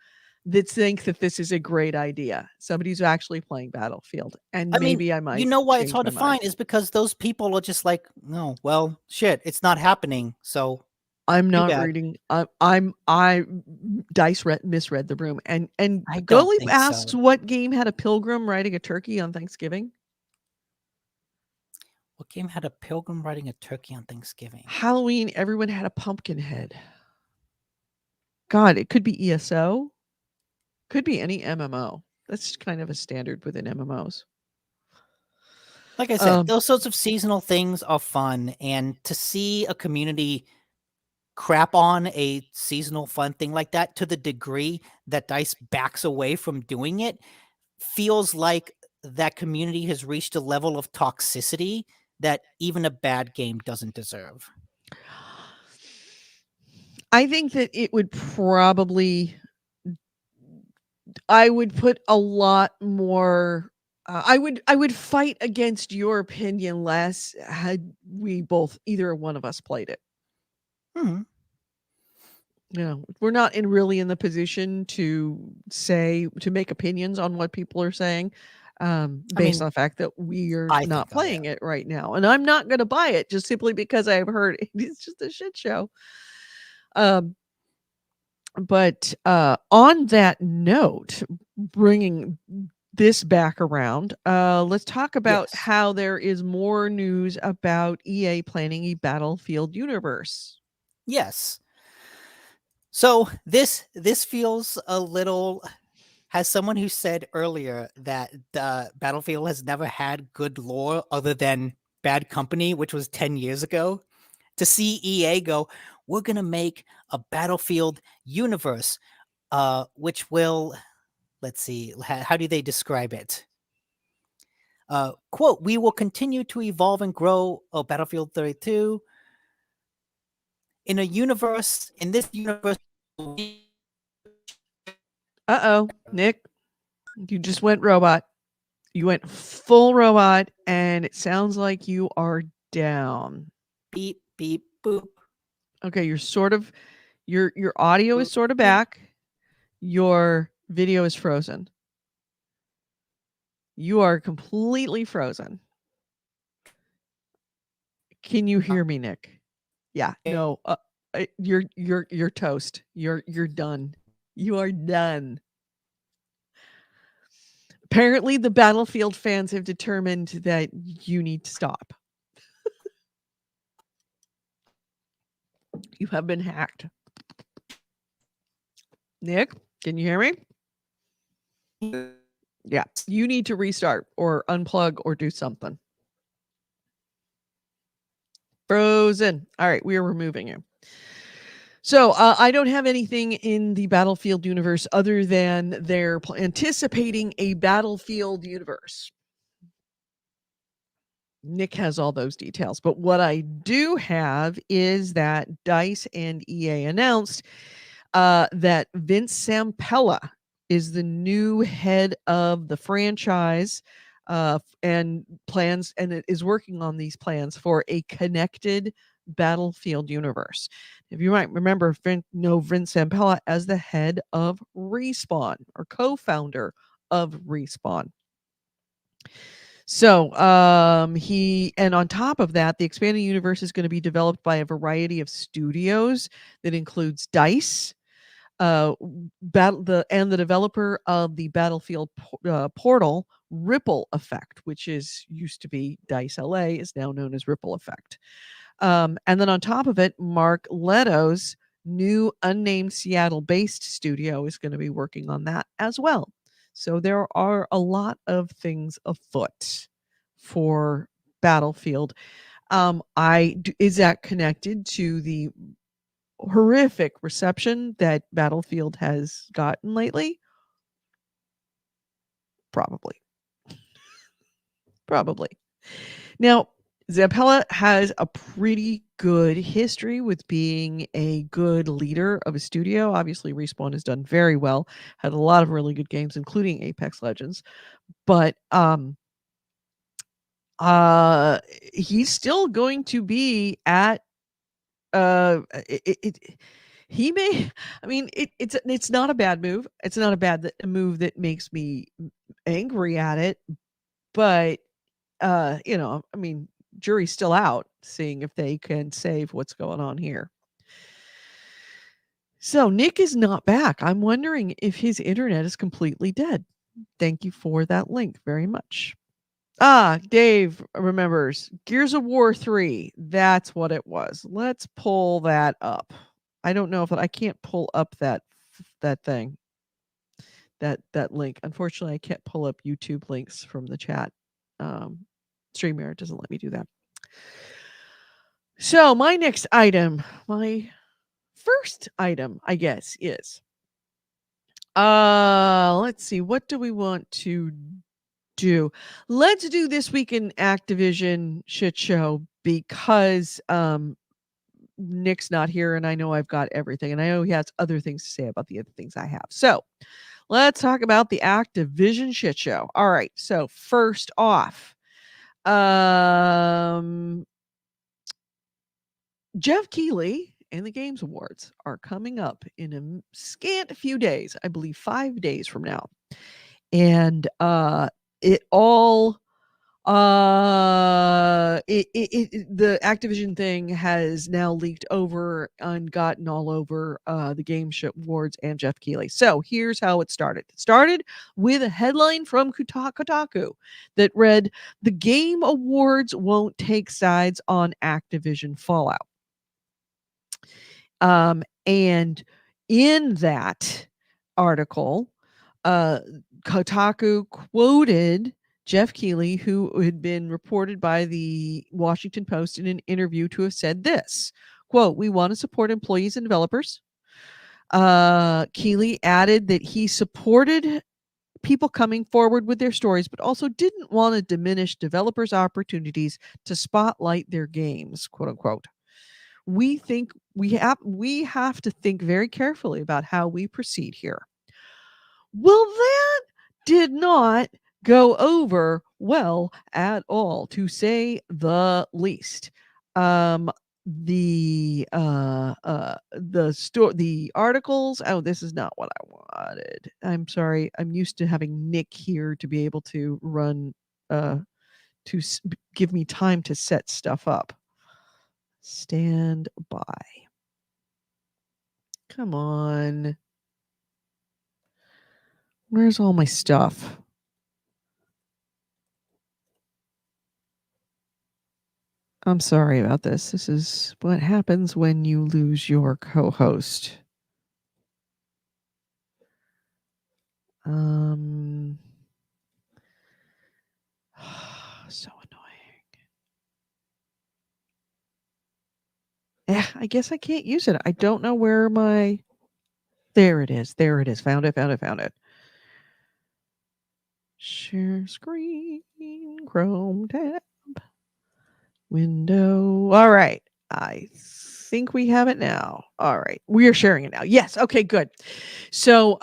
that think that this is a great idea. Somebody who's actually playing Battlefield, and I might. You know why it's hard to find is because those people are just like, no, well, shit, it's not happening. So I'm not reading. I DICE misread the room, and Gully asks what game had a pilgrim riding a turkey on Thanksgiving. What game had a pilgrim riding a turkey on Thanksgiving? Halloween. Everyone had a pumpkin head. God, it could be ESO. Could be any MMO. That's kind of a standard within MMOs. Like I said, Um, those sorts of seasonal things are fun, and to see a community crap on a seasonal fun thing like that to the degree that DICE backs away from doing it feels like that community has reached a level of toxicity that even a bad game doesn't deserve. I think that it would probably I would put a lot more I would fight against your opinion less had we both either one of us played it. Hmm. You know, we're not really in the position to make opinions on what people are saying, I based mean, on the fact that we're I not think I playing am. it right now, and I'm not gonna buy it just simply because I've heard it's just a shit show. Um, but, on that note, bringing this back around, let's talk about Yes. how there is more news about EA planning a Battlefield universe. Yes. So this feels a little, has someone who said earlier that the Battlefield has never had good lore other than Bad Company, which was 10 years ago, to see EA go, we're going to make a Battlefield universe, which will, let's see, how do they describe it? Quote, we will continue to evolve and grow. Oh, Battlefield 32. In this universe, Uh-oh, Nick, you just went robot. You went full robot, and it sounds like you are down. beep, beep, boop, Okay, you're sort of your audio is boop, sort of beep. back. Your video is frozen. You are completely frozen. Can you hear me, Nick? Yeah. No. You're toast. You're done. You are done. Apparently, the Battlefield fans have determined that you need to stop. You have been hacked. Nick, can you hear me? Yeah. You need to restart or unplug or do something. Frozen. All right, we are removing you. So I don't have anything in the Battlefield universe other than they're anticipating a Battlefield universe. Nick has all those details, but what I do have is that DICE and EA announced that Vince Sampella is the new head of the franchise, and plans and it is working on these plans for a connected Battlefield universe. If you might remember, Vince Sampella as the head of Respawn or co-founder of Respawn. So, he and on top of that, the expanded universe is going to be developed by a variety of studios that includes DICE, the developer of the Battlefield portal Ripple Effect, which is used to be Dice LA, is now known as Ripple Effect. And then on top of it, Mark Leto's new unnamed Seattle-based studio is going to be working on that as well. So there are a lot of things afoot for Battlefield. Is that connected to the horrific reception that Battlefield has gotten lately? Probably. Probably. Now, Zampella has a pretty good history with being a good leader of a studio. Obviously, Respawn has done very well, had a lot of really good games, including Apex Legends. But he's still going to be at he may I mean it's not a bad move. It's not a move that makes me angry at it, but I mean, jury's still out seeing if they can save what's going on here. So Nick is not back. I'm wondering if his internet is completely dead. Thank you for that link very much. Ah, Dave remembers Gears of War 3. That's what it was. Let's pull that up. I don't know if I can't pull up that thing. That link. Unfortunately, I can't pull up YouTube links from the chat. StreamYard doesn't let me do that. So my next item, my first item, I guess, is let's see, what do we want to do? Let's do this week in Activision shit show because Nick's not here and I know I've got everything and I know he has other things to say about the other things I have. So let's talk about the Activision shit show. All right. So first off, Jeff Keighley and the Games Awards are coming up in a scant few days, I believe 5 days from now. And it all the Activision thing has now leaked over and gotten all over the Game Show Awards and Jeff Keighley. So here's how it started. It started with a headline from Kotaku that read, "The Game Awards won't take sides on Activision Fallout." And in that article, Kotaku quoted Jeff Keighley, who had been reported by the Washington Post in an interview to have said this, quote, "We want to support employees and developers." Keighley added that he supported people coming forward with their stories, but also didn't want to diminish developers' opportunities to spotlight their games, quote unquote. We think we have to think very carefully about how we proceed here. Well, that did not go over well at all, to say the least. The articles. Oh, this is not what I wanted. I'm sorry. I'm used to having Nick here to be able to run give me time to set stuff up. Stand by. Come on. Where's all my stuff? I'm sorry about this. This is what happens when you lose your co-host. So annoying. Yeah, I guess I can't use it. I don't know where my... There it is. There it is. Found it. Share screen. Chrome tab. Window. All right. I think we have it now. All right. We are sharing it now. Yes. Okay, good. So,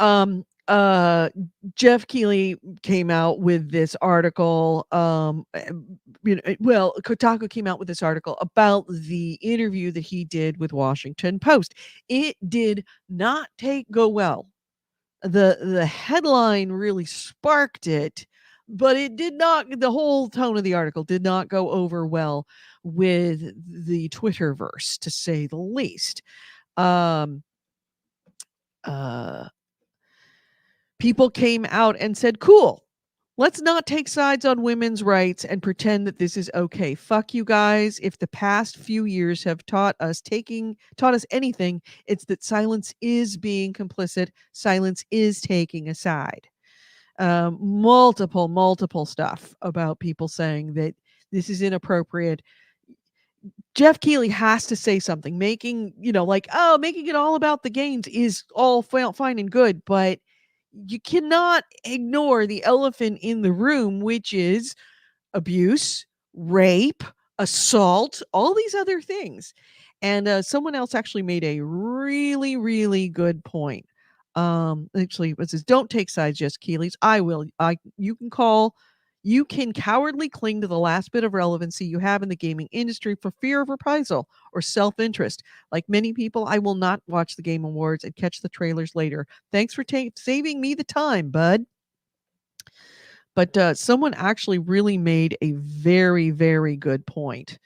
Jeff Keighley came out with this article. Kotaku came out with this article about the interview that he did with Washington Post. It did not go well. The headline really sparked it, but it did not. The whole tone of the article did not go over well with the Twitterverse, to say the least. People came out and said, "Cool, let's not take sides on women's rights and pretend that this is okay. Fuck you guys. If the past few years have taught us anything, it's that silence is being complicit. Silence is taking a side." Multiple stuff about people saying that this is inappropriate. Jeff Keighley has to say something. Making it all about the games is all fine and good, but you cannot ignore the elephant in the room, which is abuse, rape, assault, all these other things. And someone else actually made a really, really good point. Actually, it says, "Don't take sides, Jeff Keighley's. I will. You can cowardly cling to the last bit of relevancy you have in the gaming industry for fear of reprisal or self-interest. Like many people, I will not watch the Game Awards and catch the trailers later. Thanks for saving me the time, bud." But someone actually really made a very, very good point.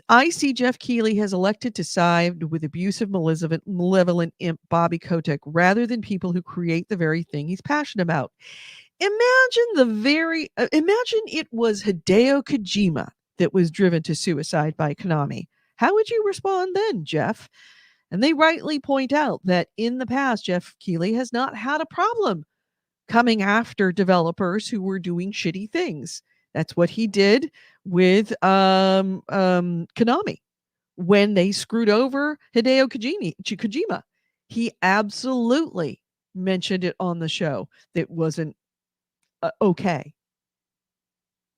I see Jeff Keighley has elected to side with abusive, malevolent imp Bobby Kotick rather than people who create the very thing he's passionate about. Imagine it was Hideo Kojima that was driven to suicide by Konami. How would you respond then, Jeff? And they rightly point out that in the past, Jeff Keighley has not had a problem coming after developers who were doing shitty things. That's what he did with Konami when they screwed over Hideo Kojima. He absolutely mentioned it on the show that wasn't okay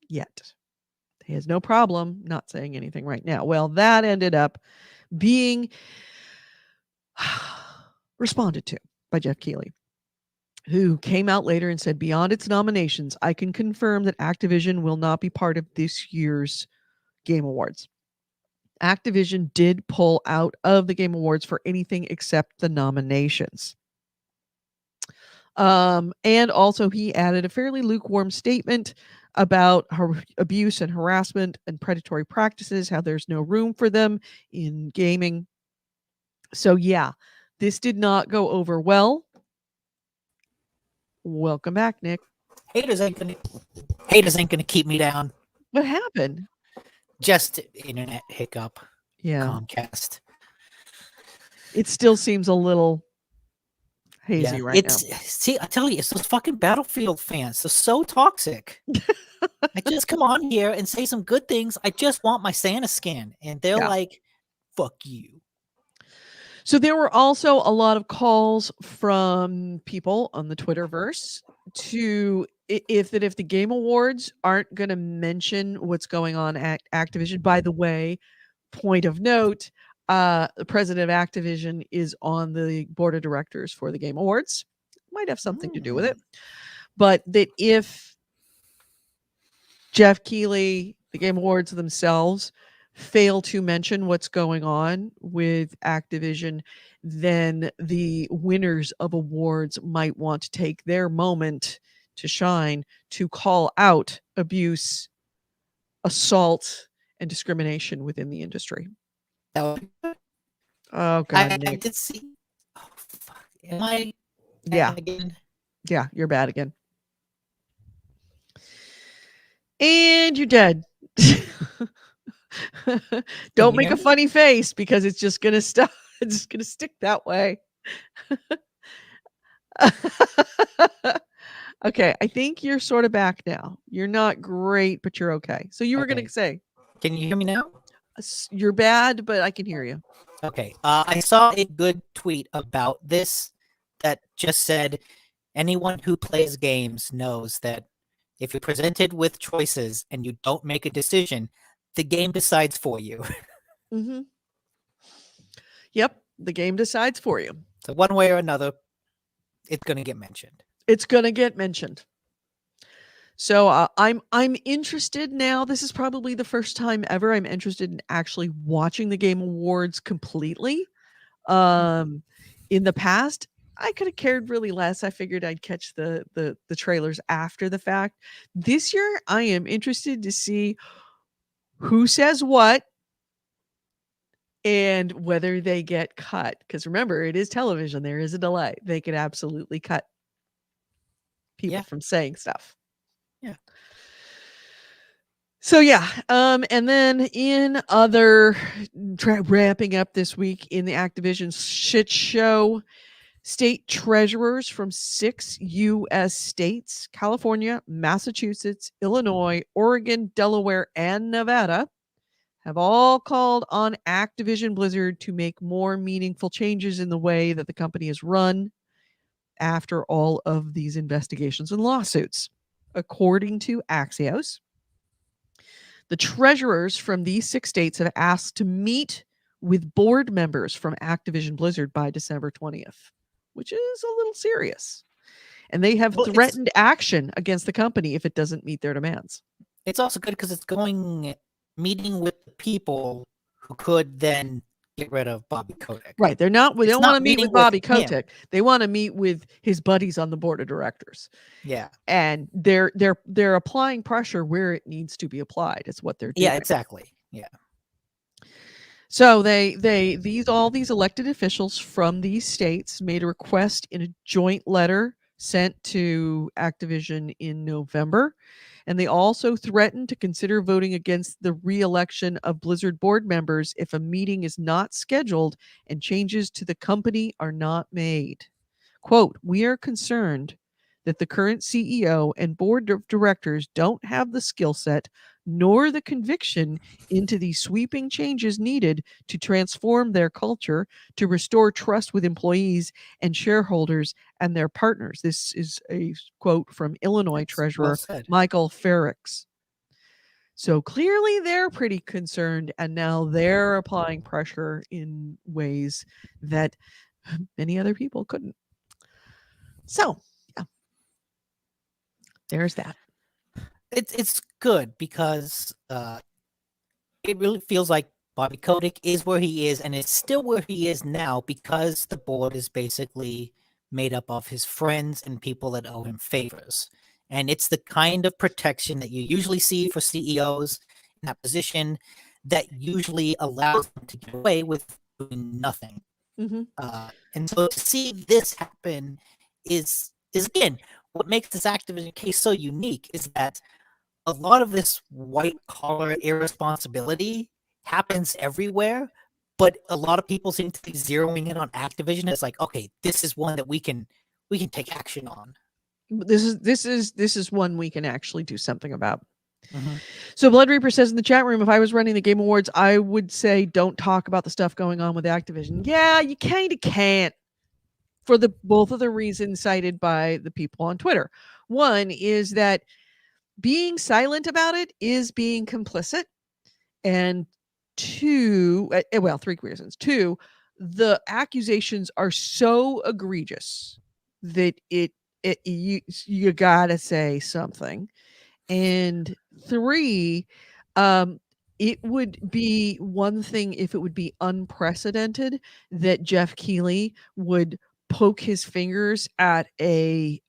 yet. He has no problem not saying anything right now. Well, that ended up being responded to by Jeff Keighley, who came out later and said, beyond its nominations, I can confirm that Activision will not be part of this year's Game Awards. Activision did pull out of the Game Awards for anything except the nominations. And also he added a fairly lukewarm statement about abuse and harassment and predatory practices, how there's no room for them in gaming. So yeah, this did not go over well. Welcome back, Nick. Haters ain't gonna keep me down. What happened? Just internet hiccup. Yeah. Comcast. It still seems a little hazy right now. See, I tell you, it's those fucking Battlefield fans. They're so toxic. I just come on here and say some good things. I just want my Santa skin. And they're like, fuck you. So there were also a lot of calls from people on the Twitterverse to if the Game Awards aren't going to mention what's going on at Activision. By the way, point of note, the president of Activision is on the board of directors for the Game Awards. Might have something to do with it. But that if Jeff Keighley, the Game Awards themselves, fail to mention what's going on with Activision, then the winners of awards might want to take their moment to shine to call out abuse, assault, and discrimination within the industry. Oh God, I Nick. did see. Oh, fuck. Am I? Yeah. Again? Yeah, you're bad again. And you're dead. Don't make a funny face because it's just gonna stop. It's just gonna stick that way. Okay, I think you're sort of back now. You're not great, but you're okay. So you were gonna say, can you hear me now? You're bad, but I can hear you. Okay. I saw a good tweet about this that just said, anyone who plays games knows that if you're presented with choices and you don't make a decision, the game decides for you. Mm-hmm. Yep, the game decides for you. So one way or another, it's going to get mentioned. It's going to get mentioned. So I'm interested now. This is probably the first time ever I'm interested in actually watching the Game Awards completely. In the past, I could have cared really less. I figured I'd catch the trailers after the fact. This year, I am interested to see who says what and whether they get cut. Because remember, it is television. There is a delay. They could absolutely cut people from saying stuff. Yeah. So yeah, and then in other wrapping up this week in the Activision shit show, state treasurers from 6 U.S. states, California, Massachusetts, Illinois, Oregon, Delaware, and Nevada, have all called on Activision Blizzard to make more meaningful changes in the way that the company is run after all of these investigations and lawsuits. According to Axios, the treasurers from these 6 states have asked to meet with board members from Activision Blizzard by December 20th, which is a little serious. And they have threatened action against the company if it doesn't meet their demands. It's also good because it's meeting with the people who could then get rid of Bobby Kotick. Right. They don't want to meet with Bobby Kotick. They want to meet with his buddies on the board of directors. Yeah. And they're applying pressure where it needs to be applied. Is what they're doing. Yeah, exactly. Yeah. So all these elected officials from these states made a request in a joint letter sent to Activision in November. And they also threatened to consider voting against the re-election of Blizzard board members if a meeting is not scheduled and changes to the company are not made. Quote, we are concerned that the current CEO and board of directors don't have the skill set nor the conviction into these sweeping changes needed to transform their culture, to restore trust with employees and shareholders and their partners. This is a quote from Illinois That's well Treasurer said. Michael Ferricks. So clearly they're pretty concerned, and now they're applying pressure in ways that many other people couldn't. So, yeah, there's that. It's good because it really feels like Bobby Kotick is where he is, and it's still where he is now because the board is basically made up of his friends and people that owe him favors. And it's the kind of protection that you usually see for CEOs in that position that usually allows them to get away with doing nothing. Mm-hmm. And so to see this happen is again what makes this Activision case so unique is that a lot of this white collar irresponsibility happens everywhere, but a lot of people seem to be zeroing in on Activision as like, okay, this is one that we can take action on. This is one we can actually do something about. Mm-hmm. So Blood Reaper says in the chat room, if I was running the Game Awards, I would say don't talk about the stuff going on with Activision. Yeah, you kind of can't for both of the reasons cited by the people on Twitter. One is that being silent about it is being complicit. And two, well, three reasons. Two, the accusations are so egregious that you gotta say something. And three, it would be one thing if it would be unprecedented that Jeff Keighley would poke his fingers at a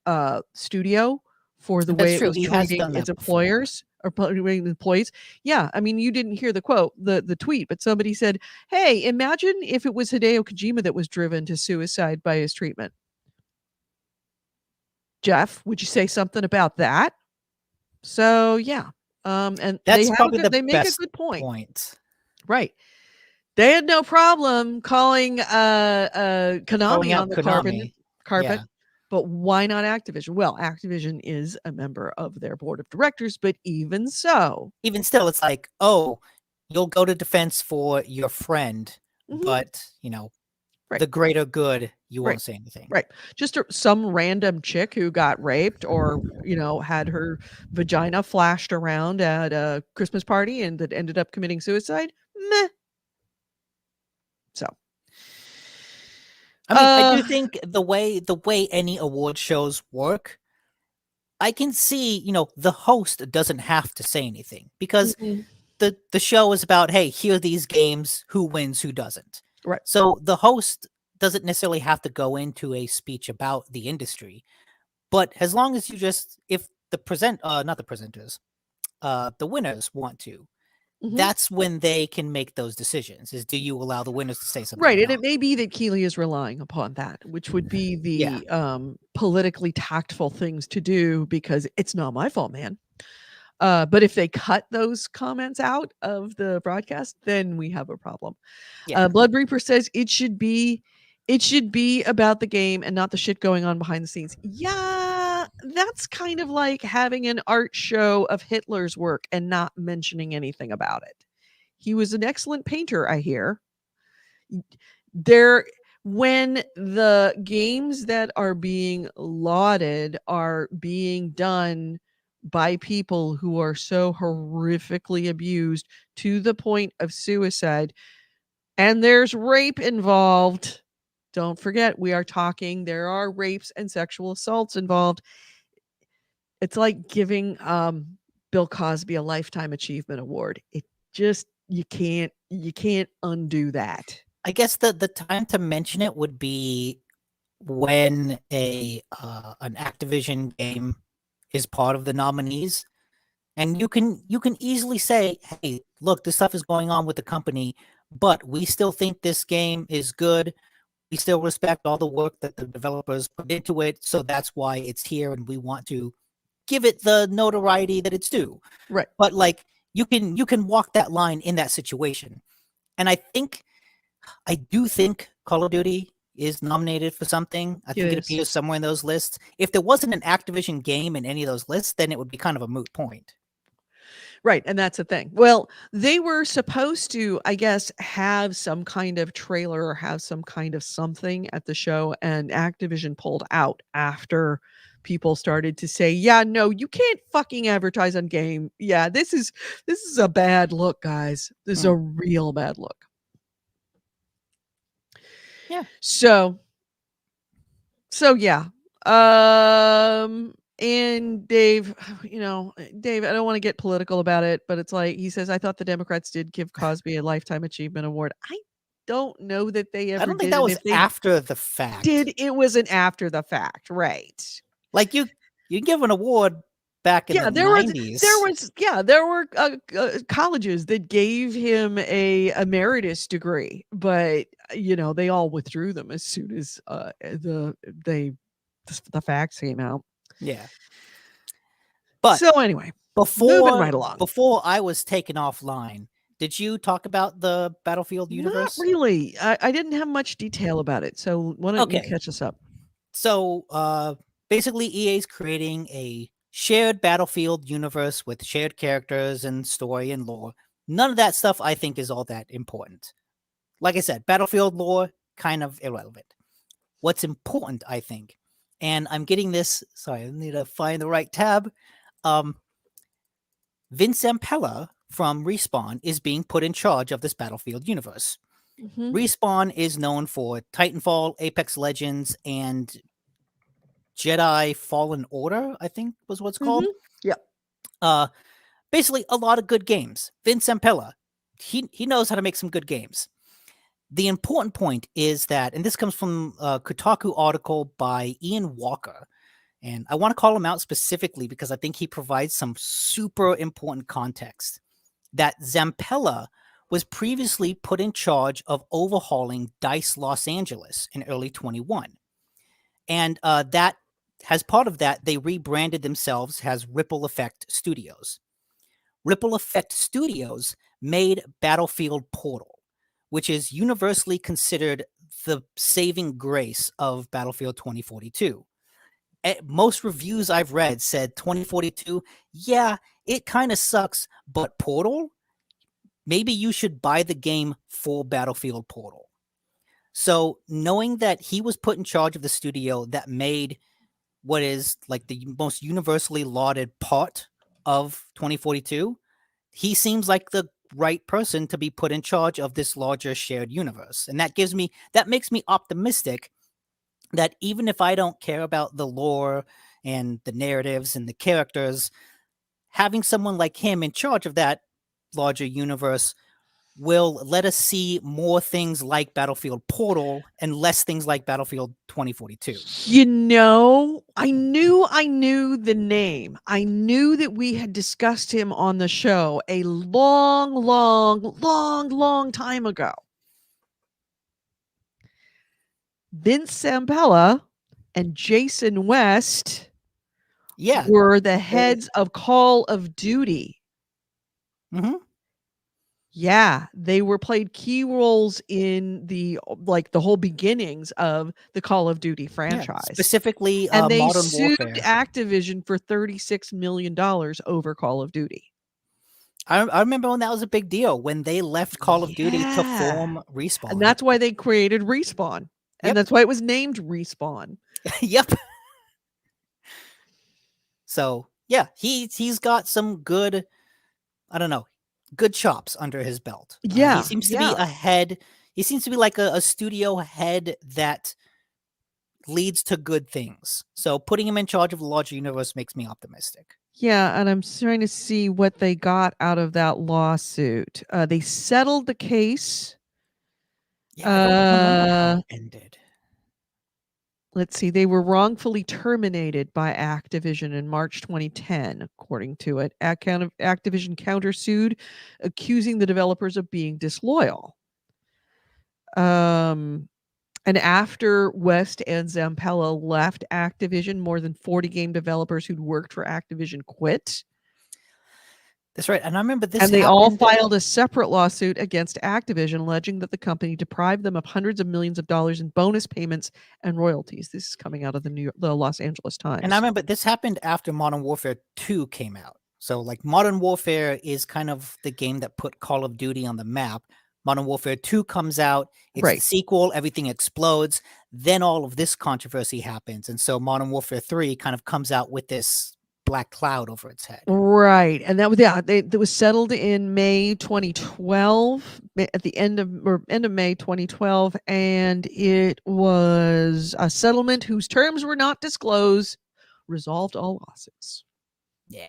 studio for the way it was treating its employers or employees. Yeah, I mean, you didn't hear the quote, the tweet, but somebody said, "Hey, imagine if it was Hideo Kojima that was driven to suicide by his treatment." Jeff, would you say something about that? So yeah, and that's they make a good point. Right. They had no problem calling Konami on the carpet. Yeah. But why not Activision? Well, Activision is a member of their board of directors, but even still, it's like, oh, you'll go to defense for your friend, but the greater good, you won't say anything. Right. Just some random chick who got raped or, had her vagina flashed around at a Christmas party and that ended up committing suicide. Meh. So. I mean, I do think the way any award shows work, I can see, the host doesn't have to say anything because the show is about, hey, here are these games, who wins, who doesn't. Right. So the host doesn't necessarily have to go into a speech about the industry, but as long as you if the not the presenters, the winners want to, that's when they can make those decisions. Is do you allow the winners to say something? Right, and it may be that Keighley is relying upon that, which would be the politically tactful things to do because it's not my fault, man. But if they cut those comments out of the broadcast, then we have a problem. Yeah. Blood Reaper says it should be about the game and not the shit going on behind the scenes. Yeah, that's kind of like having an art show of Hitler's work and not mentioning anything about it. He was an excellent painter, I hear. When the games that are being lauded are being done by people who are so horrifically abused to the point of suicide, and there's rape involved. Don't forget, there are rapes and sexual assaults involved. It's like giving Bill Cosby a Lifetime Achievement Award. It just, you can't undo that. I guess the time to mention it would be when an Activision game is part of the nominees, and you can easily say, hey, look, this stuff is going on with the company, but we still think this game is good. We still respect all the work that the developers put into it, so that's why it's here, and we want to give it the notoriety that it's due. Right. But like you can walk that line in that situation. And I do think Call of Duty is nominated for something. I think it Yes. appears somewhere in those lists. If there wasn't an Activision game in any of those lists, then it would be kind of a moot point. Right, and that's the thing. Well, they were supposed to, I guess, have some kind of trailer or have some kind of something at the show, and Activision pulled out after people started to say, "Yeah, no, you can't fucking advertise on game. Yeah, this is a bad look, guys. This is a real bad look." Yeah. So yeah. And Dave, Dave, I don't want to get political about it, but it's like he says, I thought the Democrats did give Cosby a Lifetime Achievement Award. I don't know that they ever I don't think did. that And was if they after the fact. did, it was an after the fact, right? Like you give an award back in the 90s. There were colleges that gave him a emeritus degree, but they all withdrew them as soon as the facts came out. Yeah. But so anyway, moving right along. Before I was taken offline, did you talk about the Battlefield universe? Not really. I didn't have much detail about it. So why don't you catch us up? So basically EA is creating a shared Battlefield universe with shared characters and story and lore. None of that stuff I think is all that important. Like I said, Battlefield lore, kind of irrelevant. What's important, I think, and I'm getting this, sorry, I need to find the right tab. Vince Zampella from Respawn is being put in charge of this Battlefield universe. Mhm. Respawn is known for Titanfall, Apex Legends, and Jedi Fallen Order, I think was what's called. Yeah. Basically a lot of good games. Vince Zampella, he knows how to make some good games. The important point is that, and this comes from a Kotaku article by Ian Walker, and I want to call him out specifically because I think he provides some super important context, that Zampella was previously put in charge of overhauling DICE Los Angeles in early 21. And that, as part of that, they rebranded themselves as Ripple Effect Studios. Ripple Effect Studios made Battlefield Portal, which is universally considered the saving grace of Battlefield 2042. Most reviews I've read said 2042, yeah, it kind of sucks, but Portal, maybe you should buy the game for Battlefield Portal. So knowing that he was put in charge of the studio that made what is like the most universally lauded part of 2042, he seems like the right person to be put in charge of this larger shared universe. And that makes me optimistic that even if I don't care about the lore and the narratives and the characters, having someone like him in charge of that larger universe will let us see more things like Battlefield Portal and less things like Battlefield 2042. I knew the name. I knew that we had discussed him on the show a long time ago. Vince Zampella and Jason West were the heads of Call of Duty. Mm-hmm. Yeah, they played key roles in the whole beginnings of the Call of Duty franchise. Yeah, specifically and they Modern sued Warfare. Activision for $36 million over Call of Duty. I remember when that was a big deal, when they left Call of Duty to form Respawn. And that's why they created Respawn. And that's why it was named Respawn. Yep. So, yeah, he's got some good, I don't know, good chops under his belt. Yeah. He seems to be a head. He seems to be like a studio head that leads to good things. So putting him in charge of the larger universe makes me optimistic. Yeah, and I'm trying to see what they got out of that lawsuit. They settled the case. Yeah, I don't remember how it ended. Let's see. They were wrongfully terminated by Activision in March 2010, according to it. Activision countersued, accusing the developers of being disloyal. And after West and Zampella left Activision, more than 40 game developers who'd worked for Activision quit. That's right. And I remember this And they all happened. filed a separate lawsuit against Activision, alleging that the company deprived them of hundreds of millions of dollars in bonus payments and royalties. This is coming out of the Los Angeles Times. And I remember this happened after Modern Warfare 2 came out. So like Modern Warfare is kind of the game that put Call of Duty on the map. Modern Warfare 2 comes out, it's the Right. sequel, everything explodes. Then all of this controversy happens. And so Modern Warfare 3 kind of comes out with this black cloud over its head. Right. And that was, yeah, that was settled in May 2012, at the end of May 2012. And it was a settlement whose terms were not disclosed, resolved all lawsuits. Yeah.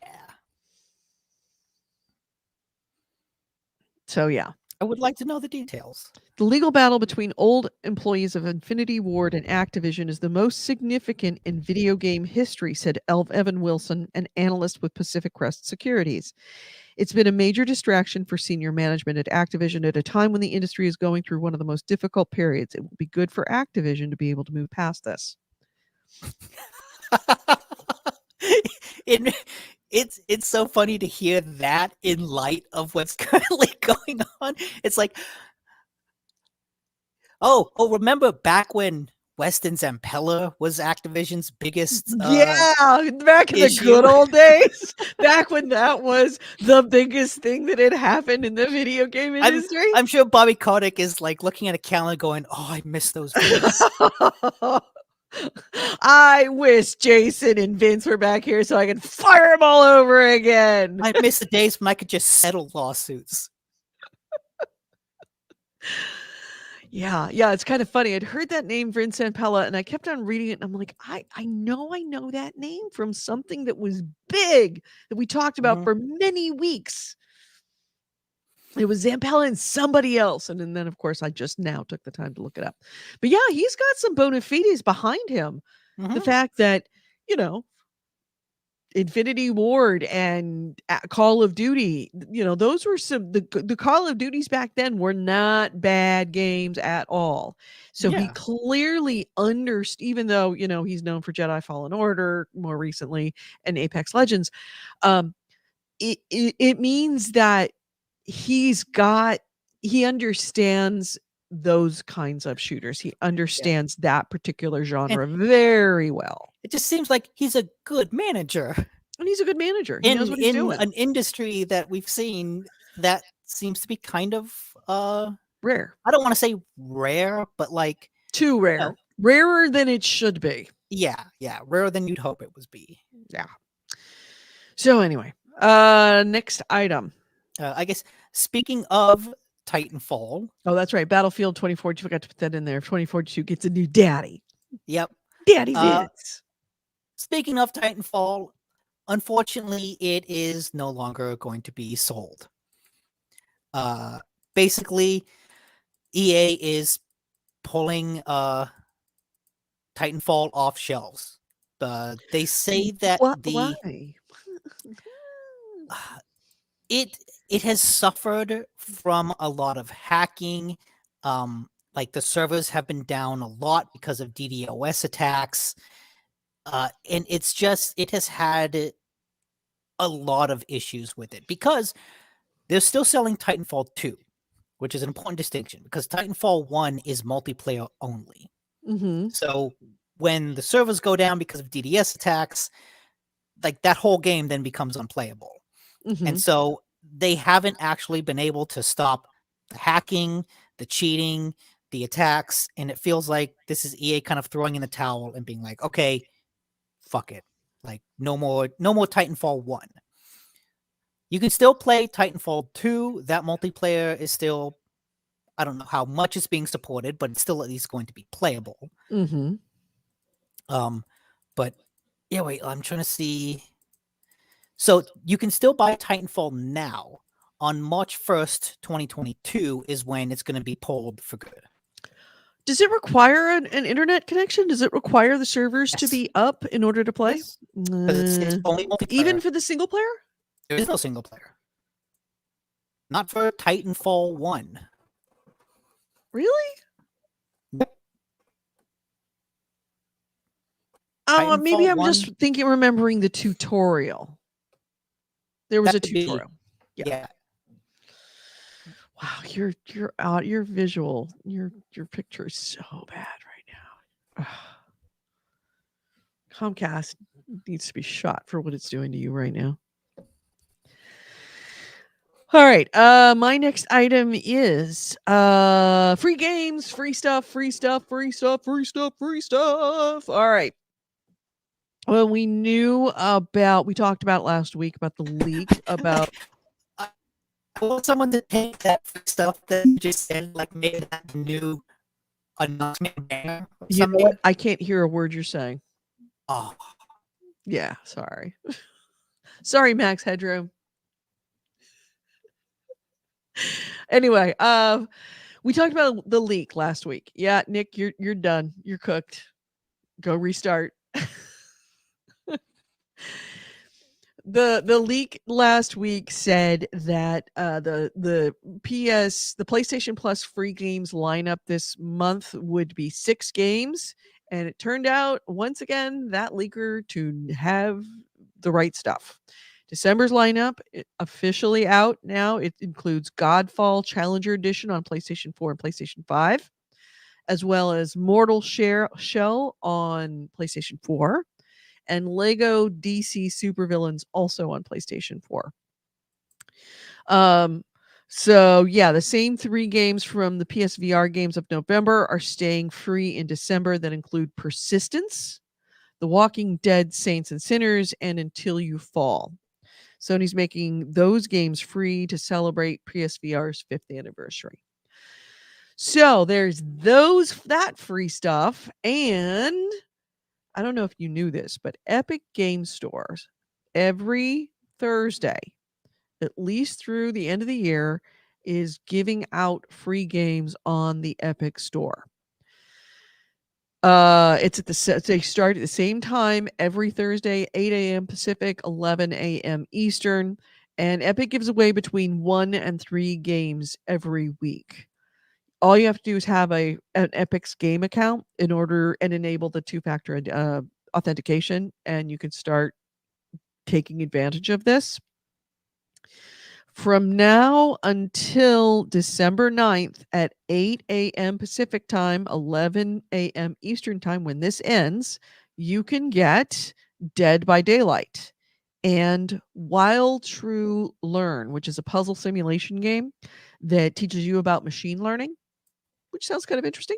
So, yeah. I would like to know the details. The legal battle between old employees of Infinity Ward and Activision is the most significant in video game history, said Evan Wilson, an analyst with Pacific Crest Securities. It's been a major distraction for senior management at Activision at a time when the industry is going through one of the most difficult periods. It will be good for Activision to be able to move past this. It's so funny to hear that in light of what's currently going on. It's like, oh, remember back when Weston Zampella was Activision's biggest Yeah, back in the issue. good old days, back when that was the biggest thing that had happened in the video game industry. I'm sure Bobby Kotick is like looking at a calendar going, oh, I miss those days. I wish Jason and Vince were back here so I could fire them all over again. I miss the days when I could just settle lawsuits. Yeah, it's kind of funny. I'd heard that name, Vince Zampella, and I kept on reading it, and I'm like, I know that name from something that was big that we talked about for many weeks. It was Zampella and somebody else. And then, of course, I just now took the time to look it up. But yeah, he's got some bona fides behind him. The fact that, Infinity Ward and Call of Duty, those were the Call of Duties back then were not bad games at all. So he clearly understood, even though, he's known for Jedi Fallen Order more recently and Apex Legends. It means that he understands those kinds of shooters. He understands that particular genre very well. It just seems like he's a good manager. And he's a good manager. He knows what he's doing. An industry that we've seen that seems to be kind of rare. I don't want to say rare, but like too rare. Rarer than it should be. Yeah, rarer than you'd hope it would be. Yeah. So anyway, next item. I guess speaking of Titanfall. Oh, that's right. Battlefield 2042. I forgot to put that in there. 2042 gets a new daddy. Yep. Daddy Vince. Speaking of Titanfall, unfortunately, it is no longer going to be sold. Basically, EA is pulling Titanfall off shelves. They say that why? It has suffered from a lot of hacking. Like the servers have been down a lot because of DDoS attacks. And it has had a lot of issues with it because they're still selling Titanfall 2, which is an important distinction because Titanfall 1 is multiplayer only. So when the servers go down because of DDoS attacks, like that whole game then becomes unplayable. And so they haven't actually been able to stop the hacking, the cheating, the attacks. And it feels like this is EA kind of throwing in the towel and being like, okay, fuck it. Like no more Titanfall 1. You can still play Titanfall 2. That multiplayer is still, I don't know how much is being supported, but it's still at least going to be playable. But yeah, wait, I'm trying to see. So you can still buy Titanfall now. On March 1st, 2022 is when it's going to be pulled for good. Does it require an internet connection? Does it require the servers to be up in order to play? Yes. It's only multiplayer. Even for the single player? There is no single player. Not for Titanfall 1. Really? Yep. Oh, maybe Titanfall I'm 1? just remembering the tutorial. There was a tutorial. Yeah. Wow, you're out. Your visual, your picture is so bad right now. Comcast needs to be shot for what it's doing to you right now. All right. My next item is free games, free stuff, free stuff, free stuff, free stuff, free stuff. All right. Well, we talked about last week about the leak about I want someone to take that free stuff that you just said, like make that new announcement banner or you know something. what? I can't hear a word you're saying. Oh, Yeah, sorry. Sorry, Max Headroom. Anyway, we talked about the leak last week. Yeah, Nick, you're done. You're cooked. Go restart. The leak last week said that the PlayStation Plus free games lineup this month would be 6 games, and it turned out once again that leaker to have the right stuff. December's lineup officially out now. It includes Godfall Challenger Edition on PlayStation 4 and PlayStation 5, as well as Mortal Shell on PlayStation 4, and Lego DC Supervillains also on PlayStation 4. So yeah, the same 3 games from the PSVR games of November are staying free in December that include Persistence, The Walking Dead Saints and Sinners, and Until You Fall. Sony's making those games free to celebrate PSVR's 5th anniversary. So there's that free stuff, and I don't know if you knew this, but Epic Game Stores every Thursday, at least through the end of the year, is giving out free games on the Epic Store. It's they start at the same time every Thursday, 8 a.m. Pacific, 11 a.m. Eastern, and Epic gives away between 1 and 3 games every week. All you have to do is have an Epic's game account in order and enable the 2-factor authentication, and you can start taking advantage of this. From now until December 9th at 8 a.m. Pacific time, 11 a.m. Eastern time, when this ends, you can get Dead by Daylight and While True Learn, which is a puzzle simulation game that teaches you about machine learning, which sounds kind of interesting.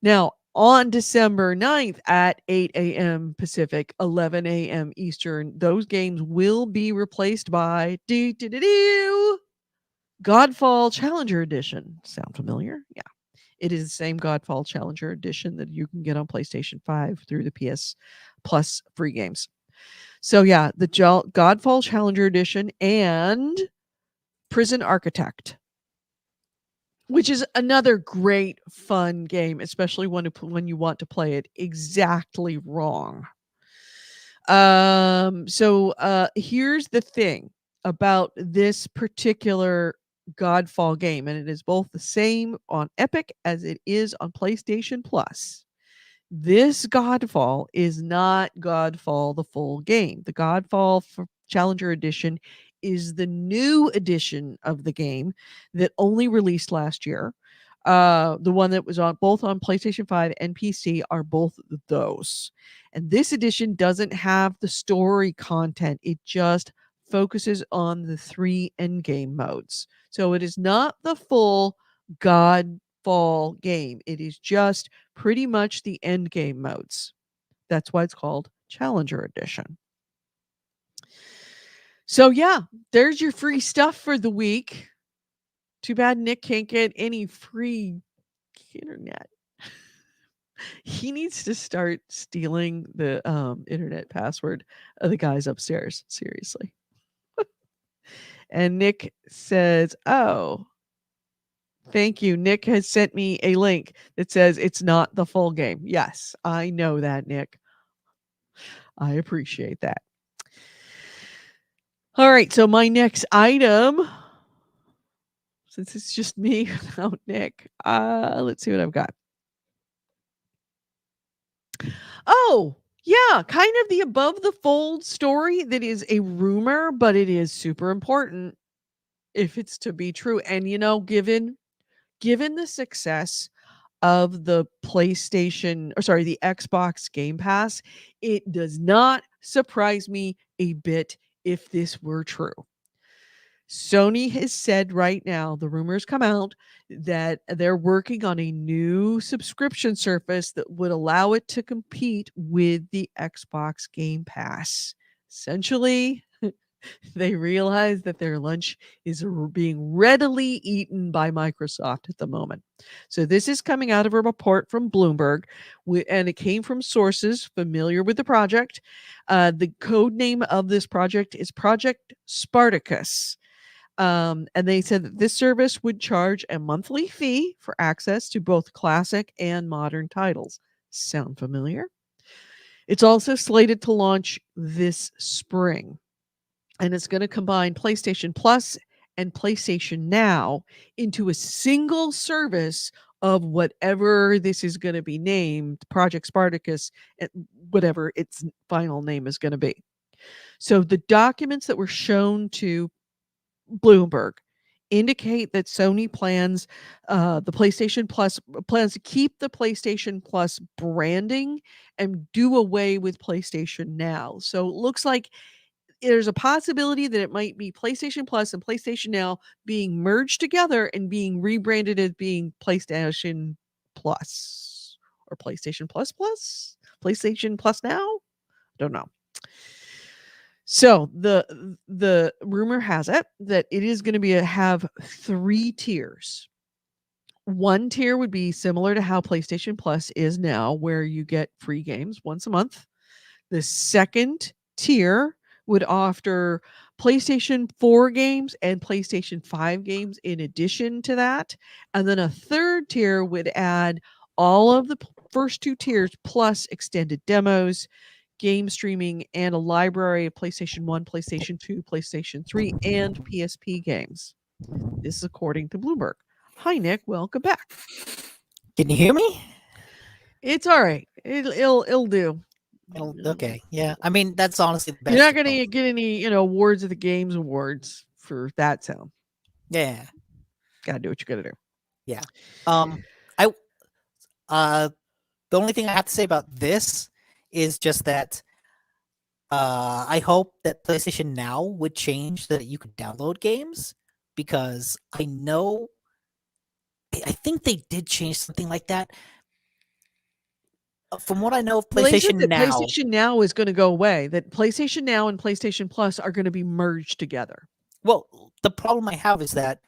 Now, on December 9th at 8 a.m. Pacific, 11 a.m. Eastern, those games will be replaced by Godfall Challenger Edition. Sound familiar? Yeah. It is the same Godfall Challenger Edition that you can get on PlayStation 5 through the PS Plus free games. So yeah, the Godfall Challenger Edition and Prison Architect, which is another great fun game, especially when you want to play it exactly wrong. Here's the thing about this particular Godfall game, and it is both the same on Epic as it is on PlayStation Plus. This Godfall is not Godfall the full game. The Godfall Challenger Edition is the new edition of the game that only released last year. The one that was on both on PlayStation 5 and PC are both those. And this edition doesn't have the story content. It just focuses on the 3 endgame modes. So it is not the full Godfall game. It is just pretty much the end game modes. That's why it's called Challenger Edition. So yeah, there's your free stuff for the week. Too bad Nick can't get any free internet. He needs to start stealing the internet password of the guys upstairs. Seriously. And Nick says, "Oh, thank you. Nick has sent me a link that says it's not the full game." Yes, I know that, Nick. I appreciate that. All right, so my next item, since it's just me without Nick, let's see what I've got. Oh, yeah, kind of the above the fold story that is a rumor, but it is super important. if it's to be true. And given the success of the the Xbox Game Pass, it does not surprise me a bit if this were true. Sony has said right now, the rumors come out that they're working on a new subscription service that would allow it to compete with the Xbox Game Pass. Essentially, they realize that their lunch is being readily eaten by Microsoft at the moment. So this is coming out of a report from Bloomberg, and it came from sources familiar with the project. The code name of this project is Project Spartacus. And they said that this service would charge a monthly fee for access to both classic and modern titles. Sound familiar? It's also slated to launch this spring, and it's going to combine PlayStation Plus and PlayStation Now into a single service of whatever this is going to be named, Project Spartacus, whatever its final name is going to be. So the documents that were shown to Bloomberg indicate that Sony plans to keep the PlayStation Plus branding and do away with PlayStation Now. So it looks like there's a possibility that it might be PlayStation Plus and PlayStation Now being merged together and being rebranded as being PlayStation Plus or PlayStation Plus Plus, PlayStation Plus Now. Don't know. So the rumor has it that it is going to have 3 tiers. One tier would be similar to how PlayStation Plus is now, where you get free games once a month. The second tier would offer PlayStation 4 games and PlayStation 5 games in addition to that. And then a third tier would add all of the first 2 tiers plus extended demos, game streaming, and a library of PlayStation 1, PlayStation 2, PlayStation 3, and PSP games. This is according to Bloomberg. Hi, Nick. Welcome back. Can you hear me? It's all right. It'll do. Okay, yeah. I mean, that's honestly the best. You're not going to get any, awards at the Games Awards for that sound. Yeah. Gotta do what you gotta do. Yeah. The only thing I have to say about this is just that I hope that PlayStation Now would change so that you could download games, because I think they did change something like that. From what I know of PlayStation Now, PlayStation Now is going to go away. That PlayStation Now and PlayStation Plus are going to be merged together. Well, the problem I have is that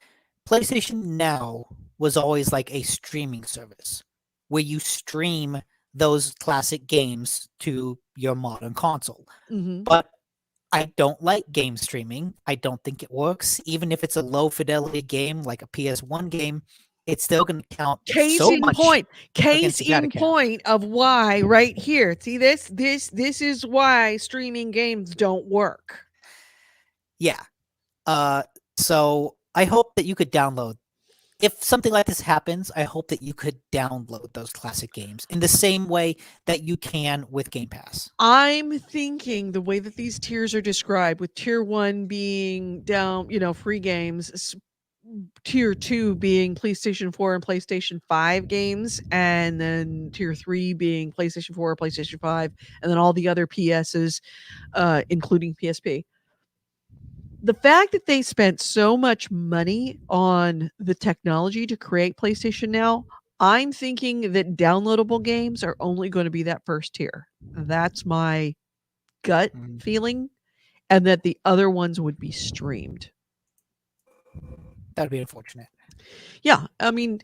PlayStation Now was always like a streaming service where you stream those classic games to your modern console. Mm-hmm. But I don't like game streaming. I don't think it works. Even if it's a low fidelity game like a PS1 game, it's still going to count so much. Case in point of why right here. See this is why streaming games don't work. Yeah. So I hope that you could download. If something like this happens, I hope that you could download those classic games in the same way that you can with Game Pass. I'm thinking the way that these tiers are described, with tier 1 being down, free games, tier 2 being PlayStation 4 and PlayStation 5 games, and then tier 3 being PlayStation 4, PlayStation 5, and then all the other PSs, including PSP. The fact that they spent so much money on the technology to create PlayStation Now, I'm thinking that downloadable games are only going to be that first tier. That's my gut feeling, and that the other ones would be streamed. That'd be unfortunate. Yeah, I mean,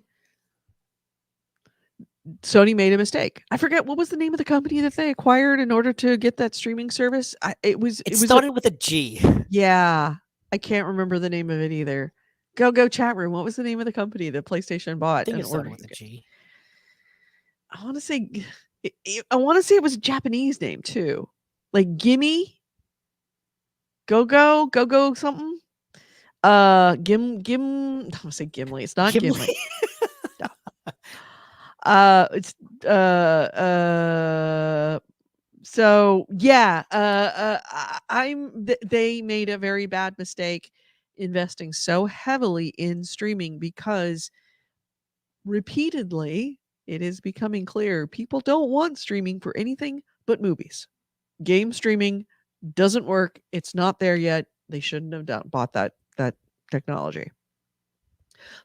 Sony made a mistake. I forget what was the name of the company that they acquired in order to get that streaming service. It started with a G. Yeah, I can't remember the name of it either. Go chat room. What was the name of the company that PlayStation bought? I think it started with a G. I want to say it was a Japanese name too, like Gimme, Go something. I'm gonna say Gimli. It's not Gimli. No. It's so yeah. They made a very bad mistake, investing so heavily in streaming because repeatedly it is becoming clear people don't want streaming for anything but movies. Game streaming doesn't work. It's not there yet. They shouldn't have bought that technology.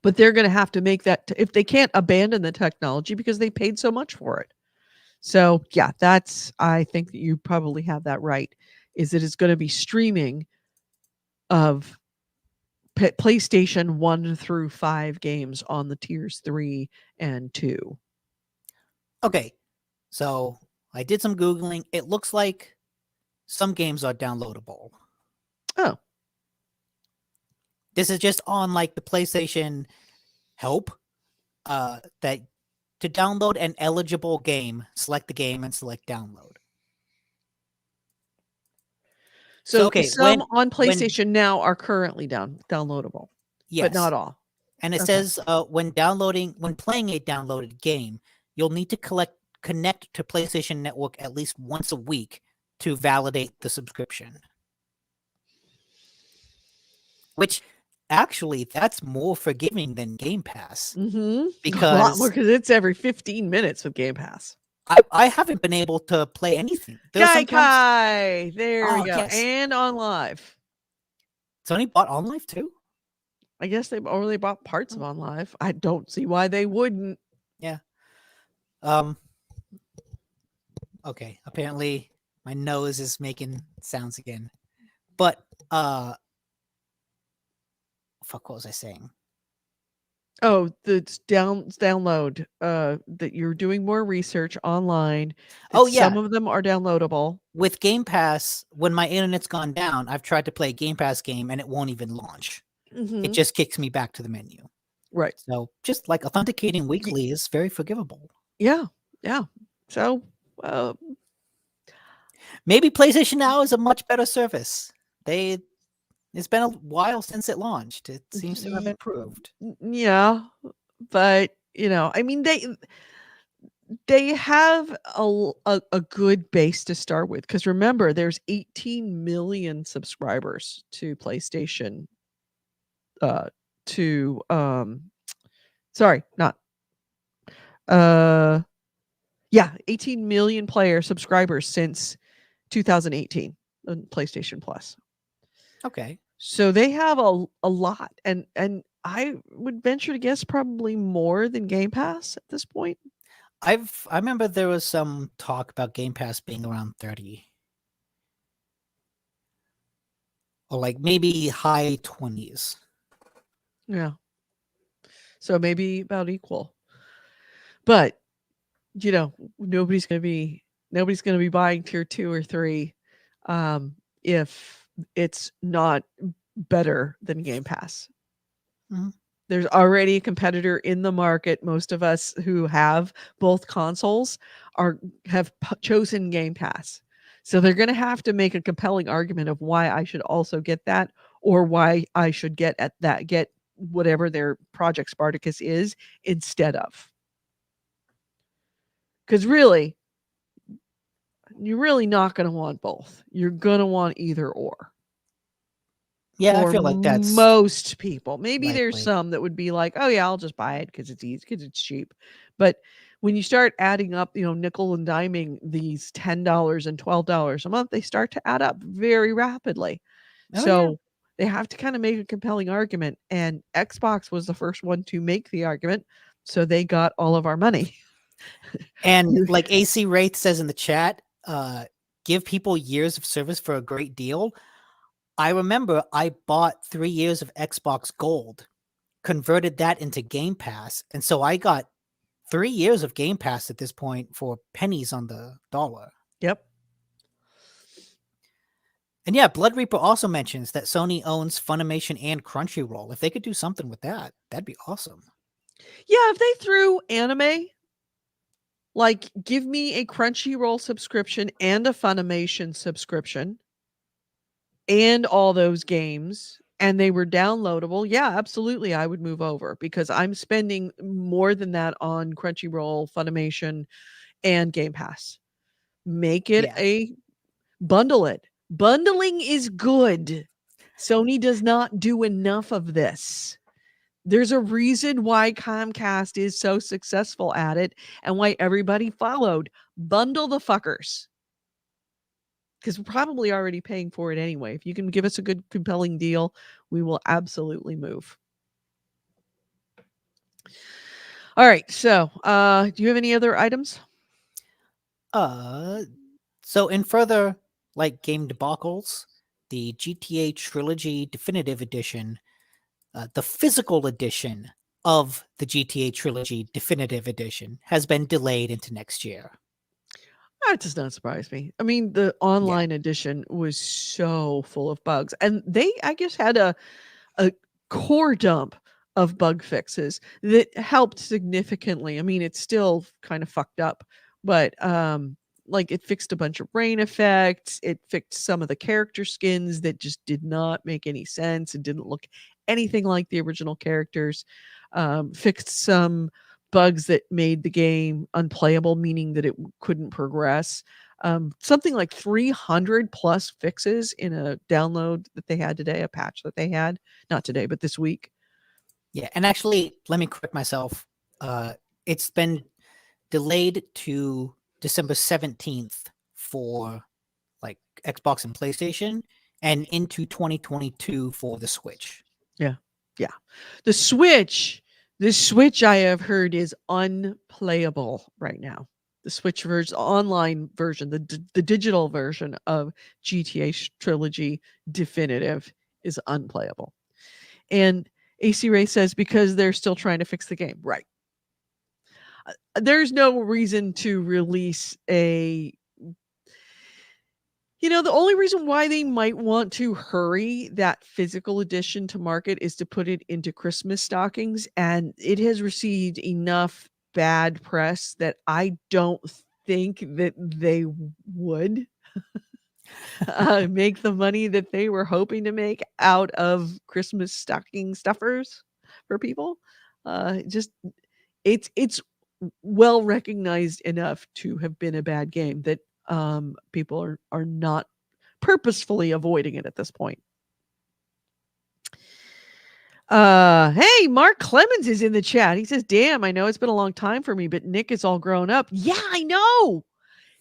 But they're going to have to make that if they can't abandon the technology because they paid so much for it. So, yeah, I think that you probably have that right. Is that it's going to be streaming of PlayStation 1 through 5 games on the tiers 3 and 2. Okay, so I did some Googling. It looks like some games are downloadable. Oh. This is just on like the PlayStation help that to download an eligible game, select the game and select download. So okay, some on when PlayStation now are currently downloadable, yes, but not all. and it Okay. says when playing a downloaded game, you'll need to connect to PlayStation Network at least once a week to validate the subscription. Which actually, that's more forgiving than Game Pass A lot more because because it's every 15 minutes with Game Pass. I haven't been able to play anything. There's sometimes Kai, there we Oh, go, yes. and on live. Sony bought On Live too. I guess they bought parts of On Live. I don't see why they wouldn't. Yeah. Okay. Apparently, my nose is making sounds again. But fuck, what was I saying? Oh, the download. That you're doing more research online. Oh, that Some yeah. of them are downloadable. With Game Pass, when my internet's gone down, I've tried to play a Game Pass game and it won't even launch. It just kicks me back to the menu. Right. So just like authenticating weekly is very forgivable. Yeah. Yeah. So, Maybe PlayStation Now is a much better service. It's been a while since it launched. It seems to have Ye- improved. yeah, but I mean they have a good base to start with because remember there's 18 million subscribers to PlayStation. To sorry, not yeah, 18 million player subscribers since 2018 on PlayStation Plus. Okay. So they have a lot, and I would venture to guess probably more than Game Pass at this point. I remember there was some talk about Game Pass being around 30. Or like maybe high 20s. Yeah. So maybe about equal. But nobody's going to be buying tier 2 or 3 if it's not better than Game Pass. Mhm. There's already a competitor in the market. Most of us who have both consoles have chosen Game Pass. So they're going to have to make a compelling argument of why I should also get that or why I should get whatever their Project Spartacus is instead of. Because really, you're really not going to want both. You're going to want either or. Yeah, For I feel like that's most people. Maybe there's likely. some that would be like, "Oh yeah, I'll just buy it because it's easy, because it's cheap." But when you start adding up, nickel and diming these $10 and $12 a month, they start to add up very rapidly. Oh, yeah. So they have to kind of make a compelling argument. And Xbox was the first one to make the argument, so they got all of our money. And like AC Wraith says in the chat, give people years of service for a great deal. I remember I bought 3 years of Xbox Gold, converted that into Game Pass, and so I got 3 years of Game Pass at this point for pennies on the dollar. Yep. And yeah, Blood Reaper also mentions that Sony owns Funimation and Crunchyroll. If they could do something with that, that'd be awesome. Yeah, if they threw anime, like give me a Crunchyroll subscription and a Funimation subscription and all those games, and they were downloadable, yeah, absolutely, I would move over because I'm spending more than that on Crunchyroll, Funimation, and Game Pass. Make it Yeah. bundle it. Bundling is good. Sony does not do enough of this. There's a reason why Comcast is so successful at it and why everybody followed. Bundle the fuckers. Because we're probably already paying for it anyway. If you can give us a good, compelling deal, we will absolutely move. All right. So, do you have any other items? So in further like game debacles, the GTA Trilogy Definitive Edition, the physical edition of the GTA Trilogy Definitive Edition has been delayed into next year. That does not surprise me. I mean, the online edition was so full of bugs, and they, I guess, had a core dump of bug fixes that helped significantly. I mean, it's still kind of fucked up, but like it fixed a bunch of rain effects. It fixed some of the character skins that just did not make any sense and didn't look anything like the original characters. Fixed some bugs that made the game unplayable, meaning that it couldn't progress. Something like 300 plus fixes in a download that they had today, a patch that they had, not today, but this week. Yeah, and actually, let me correct myself. It's been delayed to December 17th for like Xbox and PlayStation, and into 2022 for the Switch. Yeah. Yeah. The Switch I have heard is unplayable right now. The Switch version, online version, the digital version of GTA Trilogy Definitive is unplayable. And AC Ray says because they're still trying to fix the game. Right. There's no reason to release a the only reason why they might want to hurry that physical edition to market is to put it into Christmas stockings, and it has received enough bad press that I don't think that they would make the money that they were hoping to make out of Christmas stocking stuffers for people. Just it's well recognized enough to have been a bad game that people are not purposefully avoiding it at this point. Hey, Mark Clemens is in the chat. He says, "Damn, I know it's been a long time for me, but Nick is all grown up." Yeah, I know.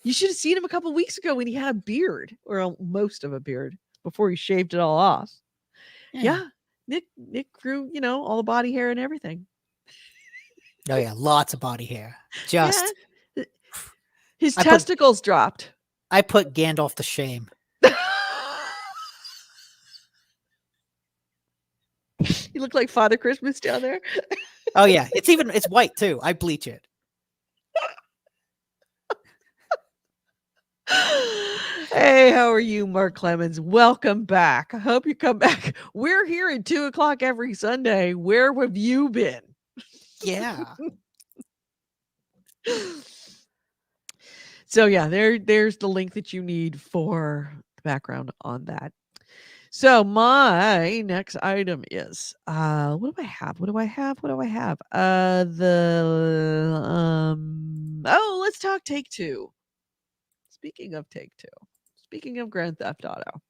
You should have seen him a couple weeks ago when he had a beard, or most of a beard, before he shaved it all off. Yeah, Nick grew, all the body hair and everything. Oh yeah, lots of body hair. Just his testicles dropped. I put Gandalf to shame. You look like Father Christmas down there. Oh yeah, it's white too. I bleach it. Hey, how are you, Mark Clemens? Welcome back. I hope you come back. We're here at 2:00 every Sunday. Where have you been? Yeah. So yeah, there's the link that you need for the background on that. So my next item is what do I have? Let's talk Take-Two. Speaking of Take-Two. Speaking of Grand Theft Auto.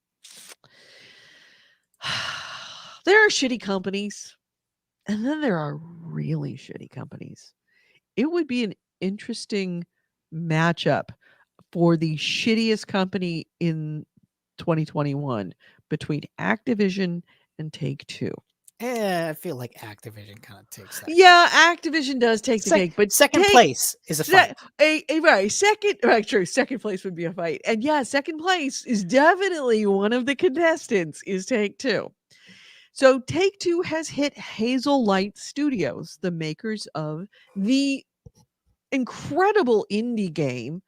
There are shitty companies, and then there are really shitty companies. It would be an interesting matchup for the shittiest company in 2021 between Activision and Take-Two. I feel like Activision kind of takes that. Yeah, Activision does take the cake, but second place is a fight. Right, second place would be a fight. And yeah, second place is definitely one of the contestants is Take-Two. So Take-Two has hit Hazel Light Studios, the makers of the incredible indie game,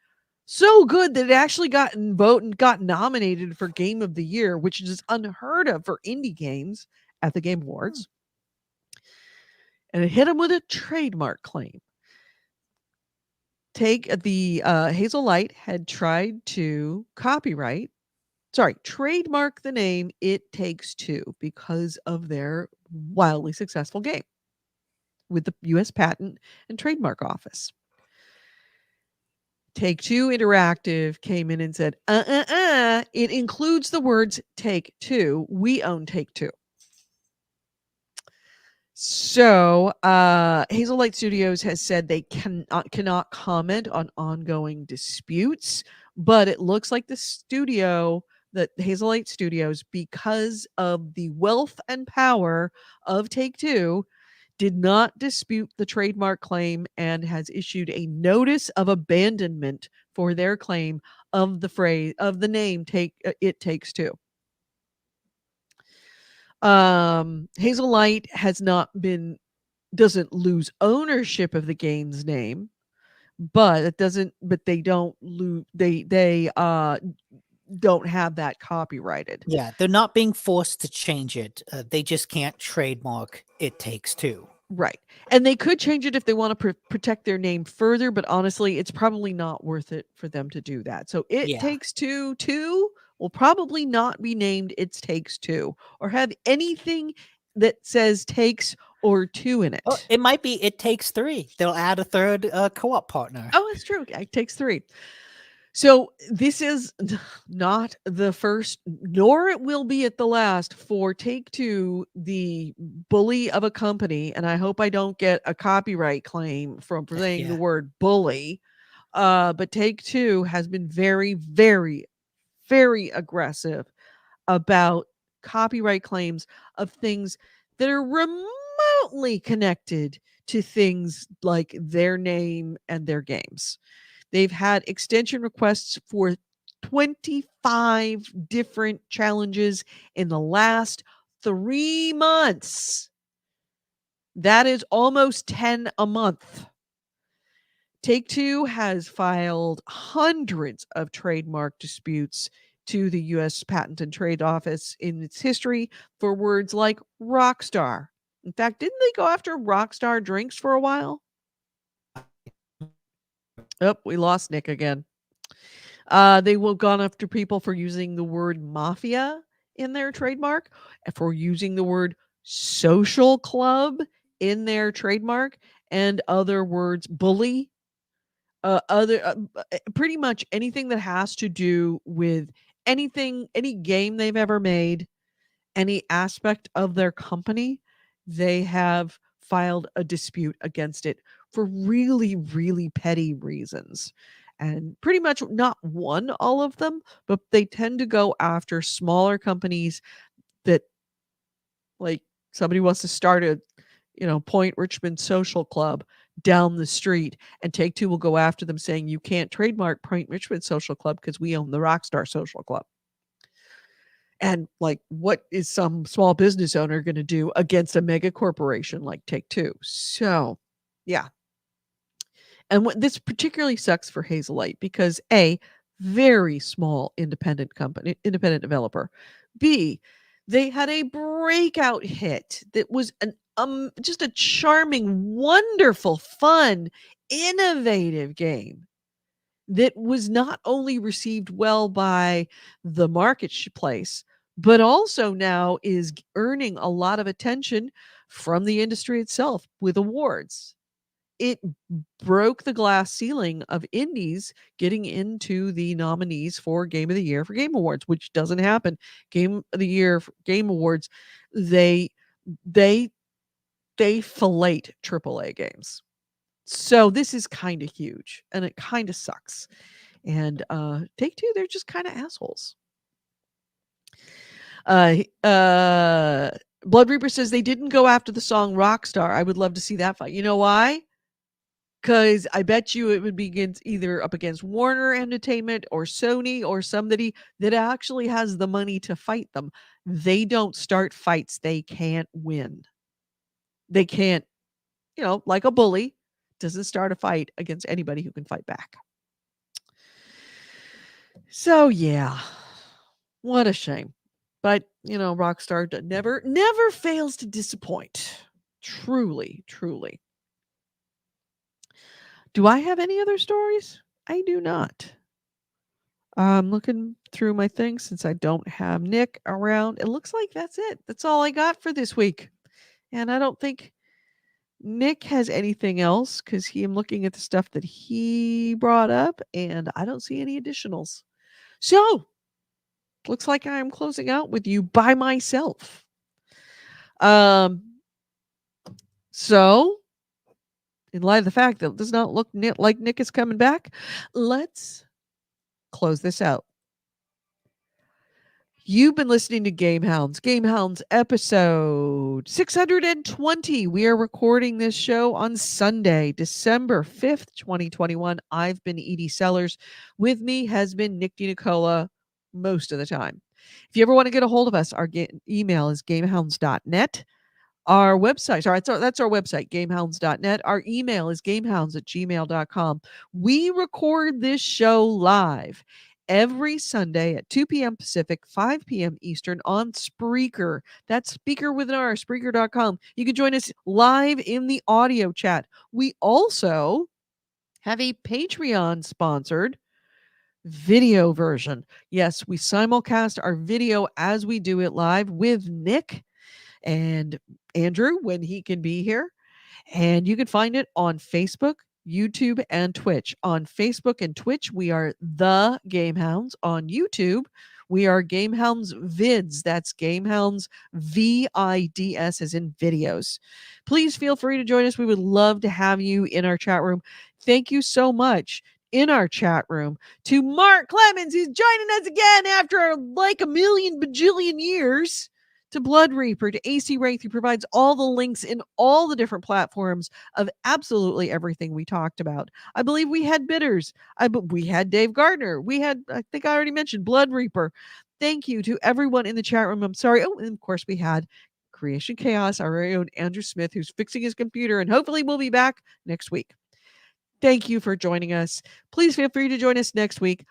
so good that it actually got nominated for Game of the Year, which is unheard of for indie games at the Game Awards. And it hit them with a trademark claim. Hazel Light had tried to trademark the name It Takes Two because of their wildly successful game with the U.S. Patent and Trademark Office. Take-Two Interactive came in and said, it includes the words Take-Two. We own Take-Two. So, Hazelight Studios has said they cannot comment on ongoing disputes, but it looks like the Hazelight Studios, because of the wealth and power of Take-Two, did not dispute the trademark claim and has issued a notice of abandonment for their claim of the name It Takes Two. Hazelight doesn't lose ownership of the game's name, but they don't don't have that copyrighted. Yeah, they're not being forced to change it. They just can't trademark It Takes Two. Right. And they could change it if they want to protect their name further, but honestly, it's probably not worth it for them to do that. So It Yeah. Takes Two will probably not be named It Takes Two or have anything that says takes or two in it. Oh, it might be It Takes Three. They'll add a third co-op partner. Oh, that's true. It Takes Three. So this is not the first, nor it will be at the last for Take-Two, the bully of a company. And I hope I don't get a copyright claim from saying the Yeah. word bully. But Take-Two has been very, very, very aggressive about copyright claims of things that are remotely connected to things like their name and their games. They've had extension requests for 25 different challenges in the last 3 months. That is almost 10 a month. Take-Two has filed hundreds of trademark disputes to the U.S. Patent and Trade Office in its history for words like Rockstar. In fact, didn't they go after Rockstar drinks for a while? Oh, we lost Nick again. They will have gone after people for using the word mafia in their trademark, and for using the word social club in their trademark, and other words, bully, pretty much anything that has to do with any game they've ever made, any aspect of their company, they have filed a dispute against it for really, really petty reasons. And pretty much not won all of them, but they tend to go after smaller companies that, like, somebody wants to start a Point Richmond social club down the street, and Take-Two will go after them saying, you can't trademark Point Richmond social club because we own the Rockstar social club. And like, what is some small business owner going to do against a mega corporation like Take-Two? So, yeah. And this particularly sucks for Hazelight because A, very small independent developer. B, they had a breakout hit that was just a charming, wonderful, fun, innovative game that was not only received well by the marketplace, but also now is earning a lot of attention from the industry itself with awards. It broke the glass ceiling of indies getting into the nominees for Game of the Year for Game Awards, which doesn't happen. Game of the Year Game Awards, they they fillet AAA games. So this is kind of huge, and it kind of sucks. And Take-Two, they're just kind of assholes. Blood Reaper says they didn't go after the song Rockstar. I would love to see that fight. You know why? Because I bet you it would be either up against Warner Entertainment or Sony or somebody that actually has the money to fight them. They don't start fights they can't win. They can't, like a bully, doesn't start a fight against anybody who can fight back. So, yeah, what a shame. But, Rockstar never fails to disappoint. Truly, truly. Do I have any other stories? I do not. I'm looking through my things since I don't have Nick around. It looks like that's it. That's all I got for this week. And I don't think Nick has anything else, because I'm looking at the stuff that he brought up, and I don't see any additionals. So, looks like I am closing out with you by myself. Um, so, in light of the fact that it does not look like Nick is coming back, let's close this out. You've been listening to GameHounds. GameHounds episode 620. We are recording this show on Sunday, December 5th, 2021. I've been Edie Sellers. With me has been Nick DiNicola most of the time. If you ever want to get a hold of us, our email is gamehounds.net. Our website, sorry, that's our website, gamehounds.net. Our email is gamehounds@gmail.com. We record this show live every Sunday at 2 p.m. Pacific, 5 p.m. Eastern on Spreaker. That's speaker with an R, Spreaker.com. You can join us live in the audio chat. We also have a Patreon sponsored video version. Yes, we simulcast our video as we do it live with Nick and Andrew when he can be here. And you can find it on Facebook, YouTube, and Twitch. On Facebook and Twitch, we are The Gamehounds. On YouTube, we are Gamehounds Vids. That's Gamehounds VIDS as in videos. Please feel free to join us. We would love to have you in our chat room. Thank you so much in our chat room to Mark Clemens, who's joining us again after like a million bajillion years. To Blood Reaper, to AC Wraith, who provides all the links in all the different platforms of absolutely everything we talked about. I believe we had Bitters. We had Dave Gardner. We had, I think I already mentioned, Blood Reaper. Thank you to everyone in the chat room. I'm sorry. Oh, and of course we had Creation Chaos, our very own Andrew Smith, who's fixing his computer, and hopefully we'll be back next week. Thank you for joining us. Please feel free to join us next week,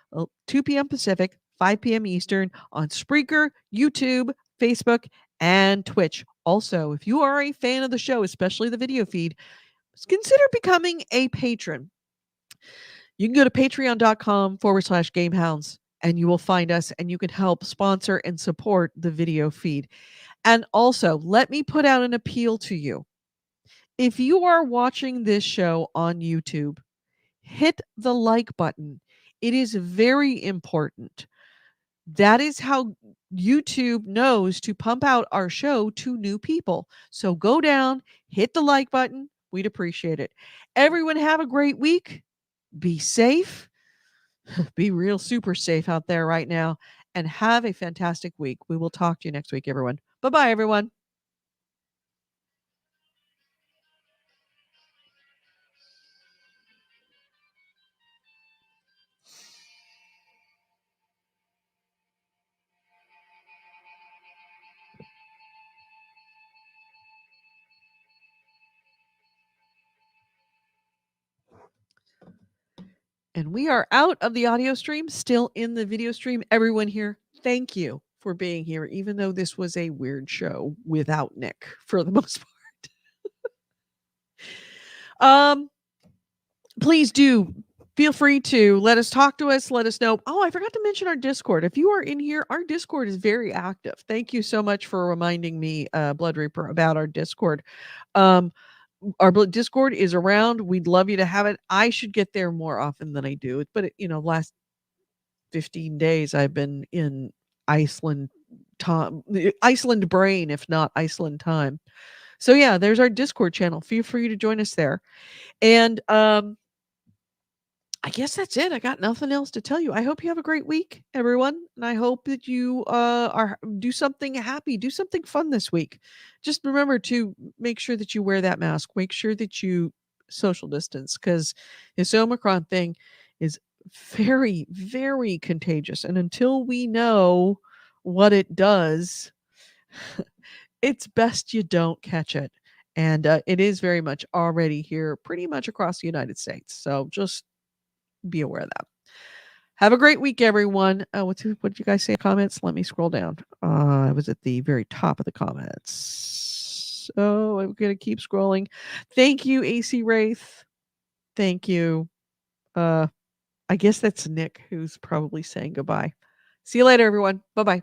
2 p.m. Pacific, 5 p.m. Eastern on Spreaker, YouTube, Facebook, and Twitch. Also, if you are a fan of the show, especially the video feed, consider becoming a patron. You can go to patreon.com/gamehounds and you will find us and you can help sponsor and support the video feed. And also, let me put out an appeal to you. If you are watching this show on YouTube, hit the like button. It is very important. That is how YouTube knows to pump out our show to new people. So go down, hit the like button. We'd appreciate it. Everyone have a great week. Be safe. Be real super safe out there right now. And have a fantastic week. We will talk to you next week, everyone. Bye-bye, everyone. And we are out of the audio stream, still in the video stream. Everyone here, thank you for being here, even though this was a weird show without Nick for the most part. Please do feel free to let us talk to us. Let us know. Oh, I forgot to mention our Discord. If you are in here, our Discord is very active. Thank you so much for reminding me, Blood Reaper, about our Discord. Our Discord is around. We'd love you to have it. I should get there more often than I do. But, last 15 days I've been in Iceland Iceland brain, if not Iceland time. So yeah, there's our Discord channel. Feel free to join us there. And I guess that's it. I got nothing else to tell you. I hope you have a great week, everyone. And I hope that you do something happy, do something fun this week. Just remember to make sure that you wear that mask. Make sure that you social distance, because this Omicron thing is very, very contagious. And until we know what it does, it's best you don't catch it. And it is very much already here pretty much across the United States. So just be aware of that. Have a great week, everyone. What did you guys say in comments? Let me scroll down. I was at the very top of the comments. So I'm going to keep scrolling. Thank you, AC Wraith. Thank you. I guess that's Nick who's probably saying goodbye. See you later, everyone. Bye-bye.